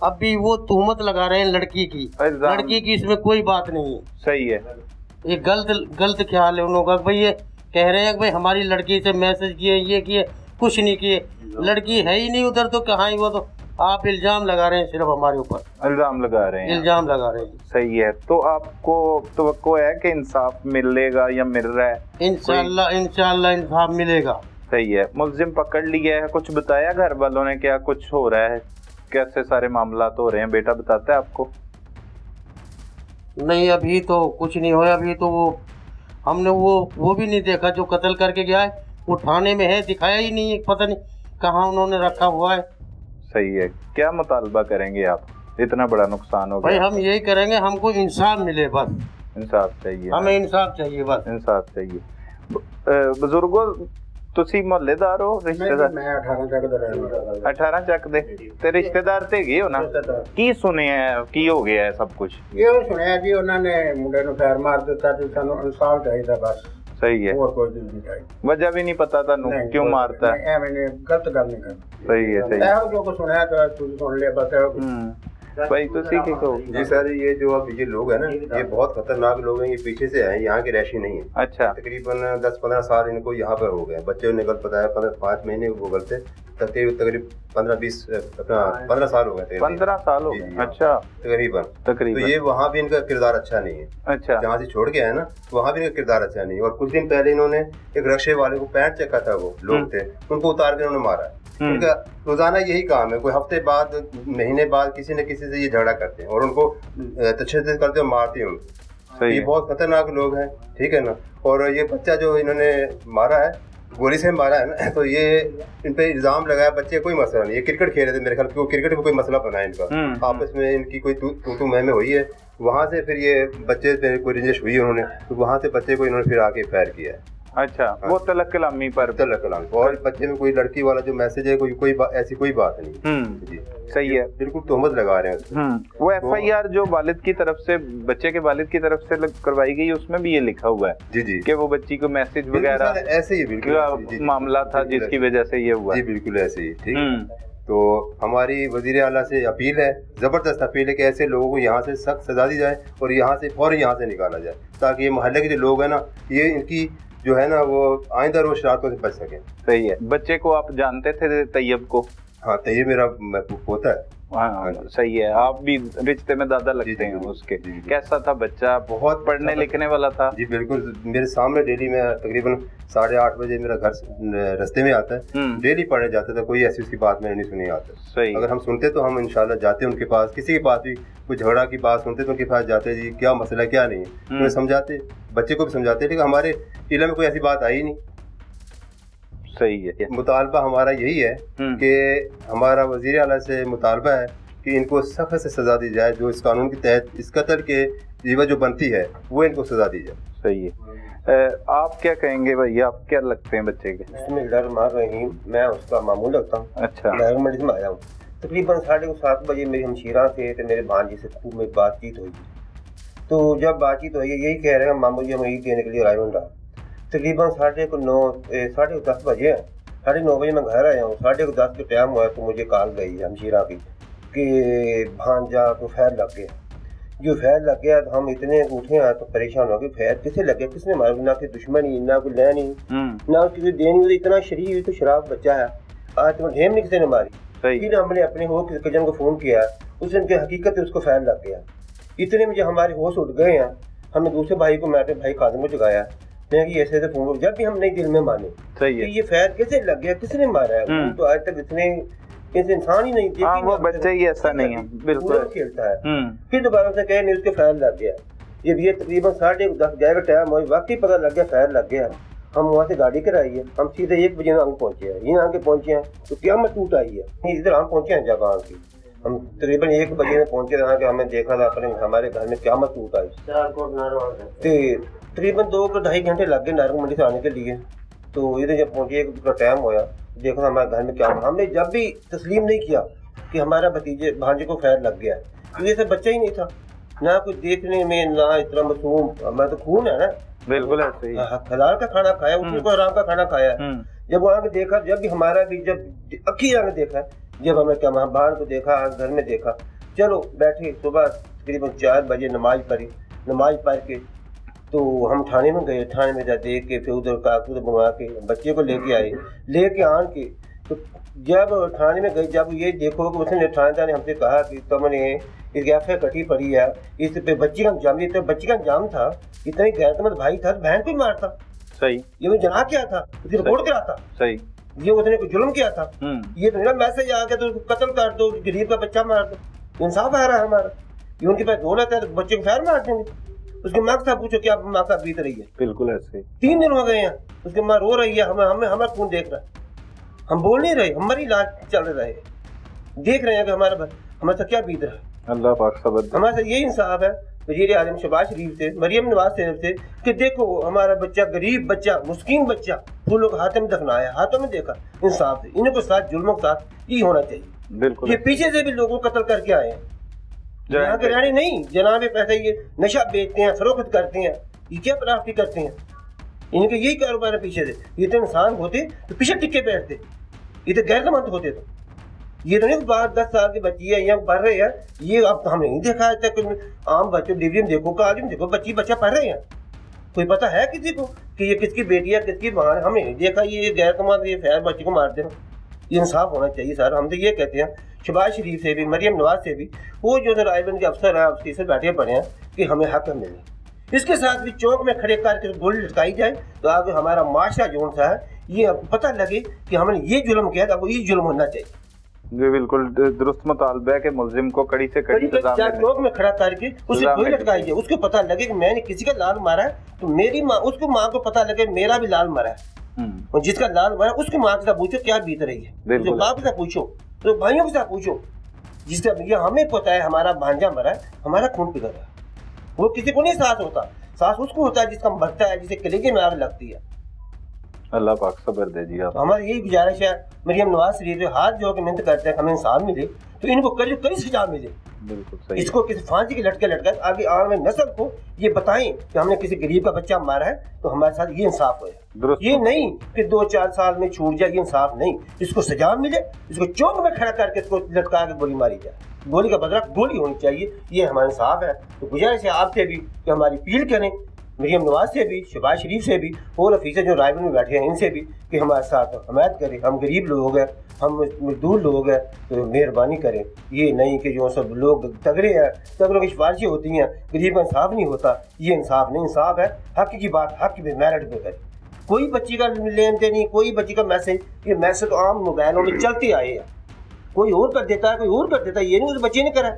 अब भी वो तुहमत लगा रहे हैं लड़की की, इसमें कोई बात नहीं है। सही है। ये गलत ख्याल है उन लोगों का। भाई ये कह रहे हैं कि भाई हमारी लड़की से मैसेज किए, ये किए, कुछ नहीं किए। लड़की है ही नहीं उधर, तो कहाँ ही वो, तो आप इल्जाम लगा रहे हैं सिर्फ हमारे ऊपर। इल्जाम लगा रहे हैं? इल्जाम लगा रहे हैं। सही है। तो आपको तवक्को है कि इंसाफ मिलेगा या मिल रहा है? इंशाल्लाह इंसाफ मिलेगा। सही है। मुलजिम पकड़ लिया है, कुछ बताया घर वालों ने क्या कुछ हो रहा है, कैसे सारे मामला हो रहे हैं? बेटा बताता है आपको? नहीं अभी तो कुछ नहीं हुआ। अभी तो हमने वो भी नहीं देखा जो कत्ल करके गया है। वो थाने में है, दिखाया ही नहीं है, पता नहीं कहाँ उन्होंने रखा हुआ है। सही है। क्या मुतालबा करेंगे आप, इतना बड़ा नुकसान हो भाई गया? हम यही करेंगे, हमको इंसाफ मिले बस। इंसाफ चाहिए, हमें इंसाफ चाहिए बस। इंसाफ चाहिए। बुजुर्गो ਤੁਸੀਂ ਮੁਹੱਲੇਦਾਰ ਹੋ, ਰਿਸ਼ਤੇਦਾਰ? ਮੈਂ 18 ਚੱਕ ਦਾ ਰਹਿਣ ਵਾਲਾ। 18 ਚੱਕ ਦੇ ਤੇ ਰਿਸ਼ਤੇਦਾਰ ਤੇ ਗਏ ਹੋ ਨਾ? ਕੀ ਸੁਣਿਆ, ਕੀ ਹੋ ਗਿਆ ਸਭ ਕੁਝ? ਇਹ ਸੁਣਿਆ ਜੀ ਉਹਨਾਂ ਨੇ ਮੁੰਡੇ ਨੂੰ ਫੈਰ ਮਾਰ ਦਿੱਤਾ ਤੇ ਸਾਨੂੰ ਇਨਸਾਫ ਚਾਹੀਦਾ ਬਸ। ਸਹੀ ਹੈ। ਹੋਰ ਕੋਈ ਨਹੀਂ ਚਾਹੀਦਾ। ਵਜ੍ਹਾ ਵੀ ਨਹੀਂ ਪਤਾ ਤੁਹਾਨੂੰ ਕਿਉਂ ਮਾਰਤਾ? ਐਵੇਂ ਨੇ ਗਲਤ ਗੱਲ ਨਹੀਂ ਕਰਨੀ। ਸਹੀ ਹੈ। ਸਹੀ ਇਹੋ ਜੋ ਕੁਝ ਸੁਣਿਆ ਤਾਂ ਤੁਸੀਂ ਸੁਣ ਲਿਆ ਬਸ। भाई तो सीखे को जी सर, ये जो अब ये लोग हैं ना, ये बहुत खतरनाक लोग हैं। ये पीछे से हैं, यहाँ के रैशी नहीं है। अच्छा। तकरीबन 10-15 साल इनको यहाँ पर हो गए। बच्चे ने गलत बताया 5 महीने वो गलत थे, तकरीबन 15 साल हो गए। 15 साल हो गए? अच्छा। तकरीबन। तो ये वहाँ भी इनका किरदार अच्छा नहीं है। अच्छा। जहाँ से छोड़ के आए ना, वहाँ भी इनका किरदार अच्छा नहीं है। और कुछ दिन पहले इन्होंने एक रक्शे वाले को पैंट चक्का था, वो लोग थे, उनको उतार के इन्होंने मारा। इनका रोजाना यही काम है, कोई हफ्ते बाद महीने बाद किसी न किसी से ये झगड़ा करते हैं और उनको तशद्दुद करते हैं, मारते हैं उनको। ये बहुत खतरनाक लोग हैं, ठीक है ना। और ये बच्चा जो इन्होंने मारा है, गोली से मारा है ना, तो ये इन पे इल्जाम लगाया। बच्चे कोई मसला नहीं, ये क्रिकेट खेल रहे थे मेरे ख्याल, क्रिकेट में कोई मसला बना है इनका, आपस में इनकी कोई तू मैं हुई है। वहाँ से फिर ये बच्चे पे कोई रंजिश हुई उन्होंने, तो वहाँ से बच्चे को इन्होंने फिर आके फायर किया है। अच्छा। वो तलक कलामी पर? तलक कलामी। और बच्चे में कोई लड़की वाला जो मैसेज है, ऐसी कोई बात नहीं। जी सही है। बिल्कुल तोहमत लगा रहे हैं। वो FIR जो वालिद की तरफ से, बच्चे के वालिद की तरफ से करवाई गई, उसमें भी ये लिखा हुआ है जी जी कि वो बच्ची को मैसेज वगैरह ऐसे ही बिल्कुल मामला था जिसकी वजह से ये हुआ। जी बिल्कुल ऐसे ही। ठीक। तो हमारी वजीर आला से अपील है, ज़बरदस्त अपील है कि ऐसे लोगों को यहाँ से सख्त सजा दी जाए और यहाँ से फौरन यहाँ से निकाला जाए, ताकि ये मोहल्ले के जो लोग हैं ना, ये इनकी जो है ना, वो आइंदा रोज शरारतों से बच सकें। सही है। बच्चे को आप जानते थे, तैयब को? हाँ, तैयब मेरा पोता है। हाँ सही है। आप भी रिश्ते में दादा लगते हैं उसके। कैसा था बच्चा? बहुत पढ़ने लिखने वाला था? जी बिल्कुल, मेरे सामने डेली में तकरीबन 8:30 बजे मेरा घर रास्ते में आता है, डेली पढ़ने जाता था। कोई ऐसी उसकी बात मैंने नहीं सुनी आता। सही। अगर हम सुनते तो हम इंशाल्लाह जाते उनके पास, किसी के पास भी कोई झगड़ा की बात सुनते तो उनके पास जाते, जी क्या मसला क्या नहीं है, उन्हें समझाते, बच्चे को भी समझाते। लेकिन हमारे इल्म में कोई ऐसी बात आई नहीं। सही है। मुतालबा हमारा यही है कि हमारा वज़ीर आला से मुतालबा है कि इनको सख्त से सज़ा दी जाए, जो इस कानून के तहत इस कत्ल के जीवा जो बनती है वो इनको सज़ा दी जाए। सही है। आप क्या कहेंगे भाई, आप क्या लगते हैं बच्चे के? बिस्मिल्लाहिर्रहमानिर्रहीम। मैं उसका मामूल लगता हूँ। अच्छा। मैं मंडी में आया हूँ। तकरीबन 7:30 बजे मेरी हमशीरा थे तो मेरे भांजी से खूब में बातचीत हुई। तो जब बातचीत हुई यही कह रहे हैं मामू जी हम यही कहने के लिए आए हूँ। तकरीबन 10:30 बजे हैं। 9:30 बजे मैं घर आया हूँ। 10:30 का टाइम हुआ तो मुझे कॉल गई हमशीरा की कि भांजा को फैर लग गया। जो फैर लग गया तो हम इतने उठे हैं तो परेशान हो गए, फैर किसे लग गया, किसने मारा? ना कोई दुश्मनी, ना कोई लेनी, ना उसकी देनी। इतना शरीफ तो शराब बच्चा है, आज तो ढेम नहीं किसी ने मारी। फिर हमने अपने हो कजन को फ़ोन किया, उसने की हकीकत है उसको फैर लग गया। इतने में जो हमारे होश उठ गए हैं, हमने दूसरे भाई को, मैं भाई कादम को जगाया। मैं कि ऐसे फोन, जब भी हम नहीं दिल में माने सही है कि ये फैर कैसे लग गया, किसने मारा है, तो आज तक इतने किसी इंसान ही नहीं देखी। हाँ, वो बच्चा ही ऐसा नहीं है, बिल्कुल खेलता है। फिर दोबारा से कहे नहीं उसके फैर लग गया। जब ये तकरीबन 10:30 का टाइम हुआ, वाकई पता लग गया फैर लग गया। हम वहाँ से गाड़ी कराई है, हम सीधे 1 बजे आगे पहुँचे हैं। यहाँ आगे पहुँचे हैं तो क़यामत टूट आई है। इधर हम पहुँचे हैं जगह की, हम तकरीबन 1 बजे में पहुँचे यहाँ के, हमें देखा था अपने हमारे घर में क़यामत टूट आई। तकरीबन 2-2.5 घंटे लग गए नारंग मंडी से आने के लिए। तो इधर जब पहुँचे 1 का टाइम होया, देखा था हमारे घर में क्या। हमने जब भी तस्लीम नहीं किया कि हमारा भतीजे भांजे को फैर लग गया, क्योंकि ऐसा बच्चा ही नहीं था, ना कुछ देखने में, ना इतना मासूम। हमारा तो खून है ना, बिल्कुल ऐसे ही। हलाल का खाना खाया, उसने को हराम का खाना खाया। जब वहाँ के देखा, जब भी हमारा भी जब अखी आगे देखा, जब हमें क्या बाहर को देखा, घर में देखा, चलो बैठे। सुबह तकरीबन 4 बजे नमाज पढ़ी, नमाज पढ़ के तो हम थाने में गए। थाने में जा देख के फिर उधर कागज बनवा के बच्चे को लेके आए। लेके आन के तो जब थाने में गए, जब ये देखो कि उसने थानेदार ने हमसे कहा कि तुमने इस गैफे कटी पड़ी है, इस पे बच्ची का अंजाम, ये तो बच्ची का अंजाम था, इतना ही गैरतमंद भाई था, बहन को ही मारता। सही। ये वो जना क्या था, उसकी रिपोर्ट कराता। सही। ये उसने कुछ जुल्म किया था। ये तो ना मैसेज आ गया तो उसको कत्ल कर दो, गरीब का बच्चा मार दो। इंसाफ आ रहा है हमारा। ये उनके पास दौलत है तो बच्चे को फैर मार देंगे। उसके माँ के साथ पूछो क्या माँ का बीत रही है। बिल्कुल ऐसे। 3 दिन हो गए हैं, उसकी माँ रो रही है, हमें खून देख रहा है, हम बोल नहीं रहे, हमारी इलाज चल रहे हैं, देख रहे हैं कि हमारे साथ क्या बीत रहा है। अल्लाह पाक सब्र। हमारे साथ यही इंसाफ है वज़ीर आज़म शहबाज शरीफ से, मरियम नवाज शरीफ से, कि देखो हमारा बच्चा, गरीब बच्चा, मुस्किन बच्चा, फूलों के हाथों में दफनाया, हाथों में देखा। इंसाफ से इनको साथ जुल्मों के साथ ये होना चाहिए। बिल्कुल। ये पीछे से भी लोगों को कत्ल करके आए हैं, यहाँ के रहने नहीं, जनाबे पैसे ये नशा बेचते हैं, फरोख्त करते हैं, ये क्या प्राप्ति करते हैं, इनके यही कारोबार है पीछे से। ये तो इंसान होते तो पीछे टिके बैठते, ये तो गैरतमंद होते। तो ये तो नहीं 10 साल की बच्ची है, यहाँ पढ़ रहे हैं, ये अब हमने नहीं देखा आज तक। आम बच्चों डिवीजन में देखो, कॉलेज में देखो, बच्चा पढ़ रहे हैं, कोई पता है किसी को कि ये किसकी बेटी है, किसकी माँ है? हमने नहीं देखा। ये गैरतमंद, ये फैर बच्ची को मार देना, ये इंसाफ होना चाहिए सर। हम तो ये कहते हैं शहबाज शरीफ से भी, मरियम नवाज से भी, वो जो रायबन के अफसर हैं उसके से बैठे पड़े हैं कि हमें हक मिले। इसके साथ भी चौक में खड़े करके गोली लटकाई जाए तो आगे हमारा माशरा जो सा है ये पता लगे कि हमने ये जुल्म किया था, वो ये जुल्म होना चाहिए। जी बिल्कुल दुरुस्त मुतालबा है कि मुलजिम को कड़ी से कड़ी सजा मिले। चौक में खड़ा करके उसे गोली लटकाई जाए, उसको पता लगे कि मैंने किसी का लाल मारा है तो मेरी माँ, उसको माँ को पता लगे मेरा भी लाल मारा है। और जिसका लाल मारा उसकी माँ के साथ पूछो क्या बीत रही है, उसके बाप के साथ पूछो, तो भाइयों के साथ पूछो, जिसका ये हमें पता है हमारा भांजा मरा है, हमारा खून पिघल रहा है। वो किसी को नहीं साथ होता, साथ उसको होता है जिसका मरता है, जिसे कलेजे में आग लगती है। अल्लाह पाक सब्र दे जी। आप हमारी यही गुजारिश है मरियम नवाज शरीफ जो हाथ जो मेहनत करते हैं हमें इंसाफ मिले, तो इनको कड़ी सजा मिले। बिल्कुल सही। इसको किसी फांसी के लटका आगे आने वाली नस्ल को ये बताएं कि हमने किसी गरीब का बच्चा मारा है तो हमारे साथ ये इंसाफ हो। ये नहीं कि 2-4 साल में छूट जाए, ये इंसाफ नहीं। इसको सजा मिले, इसको चौक में खड़ा करके इसको लटका के गोली मारी जाए, गोली का बदला गोली होनी चाहिए, ये हमारा इंसाफ है। तो गुजारिश है आपसे भी कि हमारी अपील करें मरीम नवाज से भी, शहबाज शरीफ से भी और अफीसर जो रायबरेली में बैठे हैं इनसे भी कि हमारे साथ हमायत करें। हम गरीब लोग हैं, हम मजदूर लोग हैं, तो मेहरबानी करें। ये नहीं कि जो सब लोग तगड़े हैं, तगड़ों की सिफारिशें होती हैं, गरीब का इंसाफ नहीं होता। ये इंसाफ नहीं, इंसाफ है हक की बात हक पे मेरिट पे करें। कोई बच्ची का लेन देन नहीं, कोई बच्ची का मैसेज, ये मैसेज तो आम मोबाइलों में चलते आए हैं। कोई और कर देता है, कोई और कर देता है, ये नहीं उस बच्चे ने करा।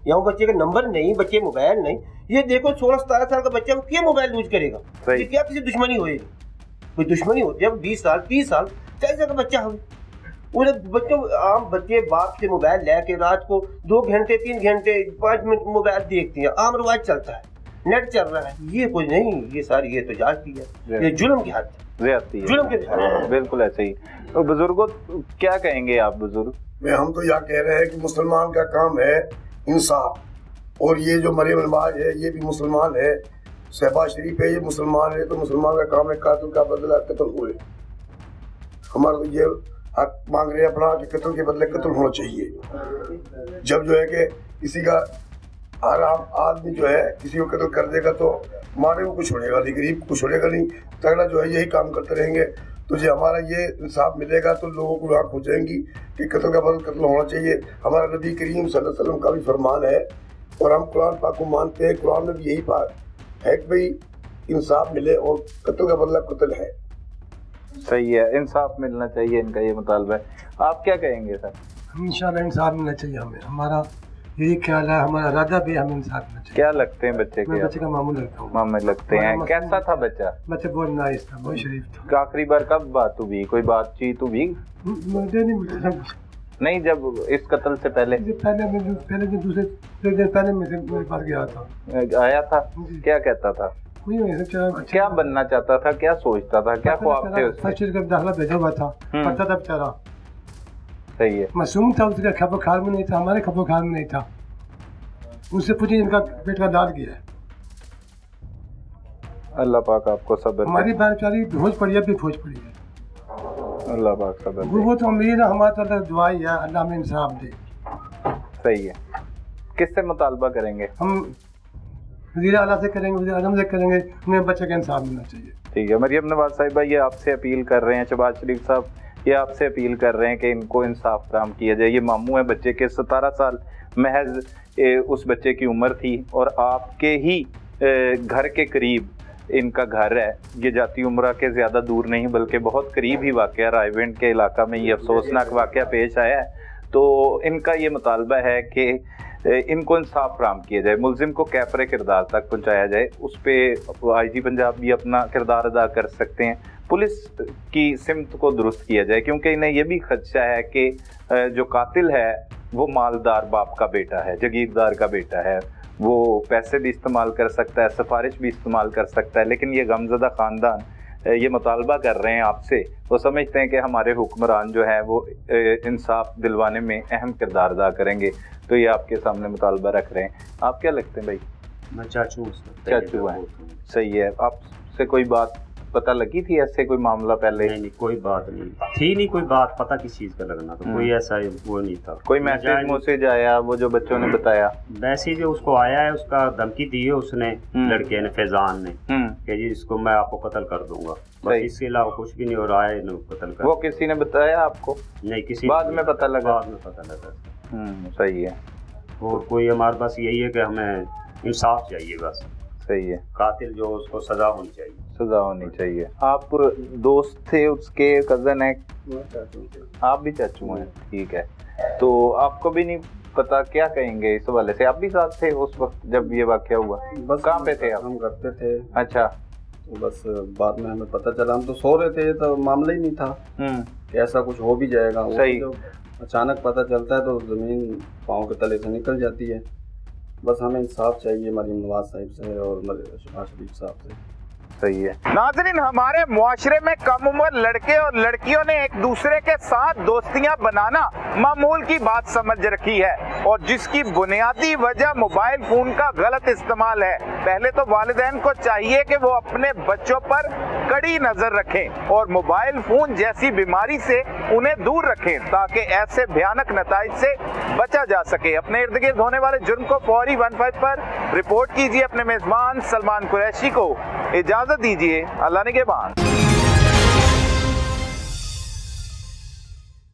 या वो बच्चे का नंबर नहीं, बच्चे मोबाइल नहीं। ये देखो 16-17 साल का बच्चा क्या मोबाइल यूज करेगा, ये क्या किसी दुश्मनी होएगी? कोई दुश्मनी होती है 20 साल 30 साल 40 साल का बच्चा हो, बच्चों आम बच्चे बाप से मोबाइल लेके रात को 2 घंटे 3 घंटे 5 मिनट मोबाइल देखते हैं। आम रिवाज चलता है, नेट चल रहा है। ये कुछ नहीं, ये सारी ये तो जाती है, ये जुल्म की हद है, जुल्म के हद। बिल्कुल ऐसे ही। तो बुजुर्गों क्या कहेंगे आप बुजुर्ग? हम तो यह कह रहे हैं कि मुसलमान का काम है इंसाफ, और ये जो मरियम नवाज है ये भी मुसलमान है, शहबाज शरीफ है ये मुसलमान है, तो मुसलमान का काम है कातिल का बदला कत्ल हुए। हमारा तो ये हक मांग रहे हैं अपना कि कत्ल के बदले कत्ल होना चाहिए। जब जो है कि किसी का आराम आदमी जो है किसी को कत्ल कर देगा तो मारे को कुछ छोड़ेगा नहीं, गरीब को छोड़ेगा नहीं, तगड़ा जो है यही काम करते रहेंगे। तो जो हमारा ये इंसाफ मिलेगा तो लोगों को आँख हो जाएंगी कि कत्ल का बदल कत्ल होना चाहिए। हमारा नबी करीम सल्लल्लाहु अलैहि वसल्लम का भी फरमान है और हम कुरान पाक को मानते हैं। कुरान में भी यही बात है कि भाई इंसाफ मिले और कत्ल का बदला कत्ल है। सही है, इंसाफ मिलना चाहिए, इनका ये मुतालबा है। आप क्या कहेंगे सर? इंशाल्लाह इंसाफ मिलना चाहिए हमें, हमारा यही ख्याल है, हमारा इरादा भी हमें इंसाफ मिलना चाहिए। क्या लगते हैं बच्चे के? मैं बच्चे का मामू लगता हूँ। मामे लगते हैं। कैसा था बच्चा? बच्चा बहुत नाइस था, बहुत शरीफ था। आखिरी बार कब बात हुई, कोई बातचीत हुई? मुझे नहीं मिलता कुछ नहीं, जब इस कत्ल से पहले पहले जो दूसरे दिन पहले मेरे पास गया था, आया था, क्या कहता था? क्या बनना चाहता था, क्या सोचता था, क्या ख्वाब थे उसके? फर्स्ट ईयर का दाखिला भेजा हुआ था, पढ़ता था बेचारा। सही है। मासूम था, उसका खबर ख्याल में नहीं था, हमारे खबर ख्याल में नहीं था। उससे पूछिए इनका पेट का दाद गया है। अल्लाह पाक आपको सब्र। हमारी बहन बेचारी बेहोश पड़ी है, बेहोश पड़ी है। अल्लाह पाक सब्र। वो तो उम्मीद है हमारे तरफ दुआ ही है, अल्लाह में इंसाफ दे। सही है। किससे मुतालबा करेंगे? हम वज़ीर आला से करेंगे, वज़ीर आज़म से करेंगे, हमें बच्चे का इंसाफ मिलना चाहिए। ठीक है। मरियम नवाज साहिबा ये आपसे अपील कर रहे हैं, शहबाज शरीफ साहब ये आपसे अपील कर रहे हैं कि इनको इंसाफ फराहम किया जाए। ये मामू है बच्चे के, 17 साल महज उस बच्चे की उम्र थी और आपके ही घर के करीब इनका घर है। ये जाती उम्रा के ज़्यादा दूर नहीं बल्कि बहुत करीब ही वाक़या रायविंड के इलाका में ये अफसोसनाक वाक़या पेश आया है। तो इनका ये मुतालबा है कि इनको इंसाफ फराहम किया जाए, मुलजिम को कैफरे किरदार तक पहुँचाया जाए। उस पर IG पंजाब भी अपना किरदार अदा कर सकते हैं। पुलिस की सिमत को दुरुस्त किया जाए क्योंकि इन्हें यह भी खदशा है कि जो कातिल है वो मालदार बाप का बेटा है, जगीरदार का बेटा है, वो पैसे भी इस्तेमाल कर सकता है, सिफारिश भी इस्तेमाल कर सकता है। लेकिन ये गमज़दा ख़ानदान ये मुतालबा कर रहे हैं आपसे, वो समझते हैं कि हमारे हुक्मरान जो है वो इंसाफ दिलवाने में अहम किरदार अदा करेंगे, तो ये आपके सामने मुतालबा रख रहे हैं। आप क्या लगते हैं भाई? मैं चाचू हैं। सही है। आपसे कोई बात पता लगी थी, ऐसे कोई मामला पहले? नहीं, कोई बात नहीं थी, नहीं कोई बात पता किस चीज़ का लगना, तो कोई ऐसा वो नहीं था। कोई मैसेज आया वो जो बच्चों ने बताया? मैसेज उसको आया है, उसका धमकी दी है उसने, लड़के ने, फैजान ने, कि जी इसको मैं आपको कत्ल कर दूंगा, बस इसके अलावा कुछ भी नहीं हो रहा है। कत्ल कर वो किसी ने बताया आपको? नहीं, किसी बाद में पता लगा? बाद में पता लगा। सही है। और कोई हमारे पास यही है कि हमें इंसाफ चाहिए बस। सही है। कातिल जो उसको सजा होनी चाहिए, सजा होनी चाहिए। आप दोस्त थे उसके, कजन है? आप भी चाचू हैं। ठीक है। तो आपको भी नहीं पता, क्या कहेंगे इस हवाले से? आप भी साथ थे उस वक्त जब ये वाक़या हुआ? बस कहाँ पे थे आप? हम करते थे। अच्छा। तो बस बाद में हमें पता चला, हम तो सो रहे थे, तो मामला ही नहीं था कि ऐसा कुछ हो भी जाएगा। सही। जब अचानक पता चलता है तो ज़मीन पाँव के तले से निकल जाती है। बस हमें इंसाफ चाहिए मरीम नवाज साहिब से और शहबाज शरीफ साहब से। सही है। नाज़रीन, हमारे मुआशरे में कम उम्र लड़के और लड़कियों ने एक दूसरे के साथ दोस्तियां बनाना मामूल की बात समझ रखी है और जिसकी बुनियादी वजह मोबाइल फोन का गलत इस्तेमाल है। पहले तो वालिदैन को चाहिए कि वो अपने बच्चों पर कड़ी नजर रखें और मोबाइल फोन जैसी बीमारी से उन्हें दूर रखें ताकि ऐसे भयानक नताइज से बचा जा सके। अपने इर्द गिर्द होने वाले जुर्म को फौरी 15 पर रिपोर्ट कीजिए। अपने मेजबान सलमान कुरैशी को इजाजत दीजिए। अल्लाह निगहबान।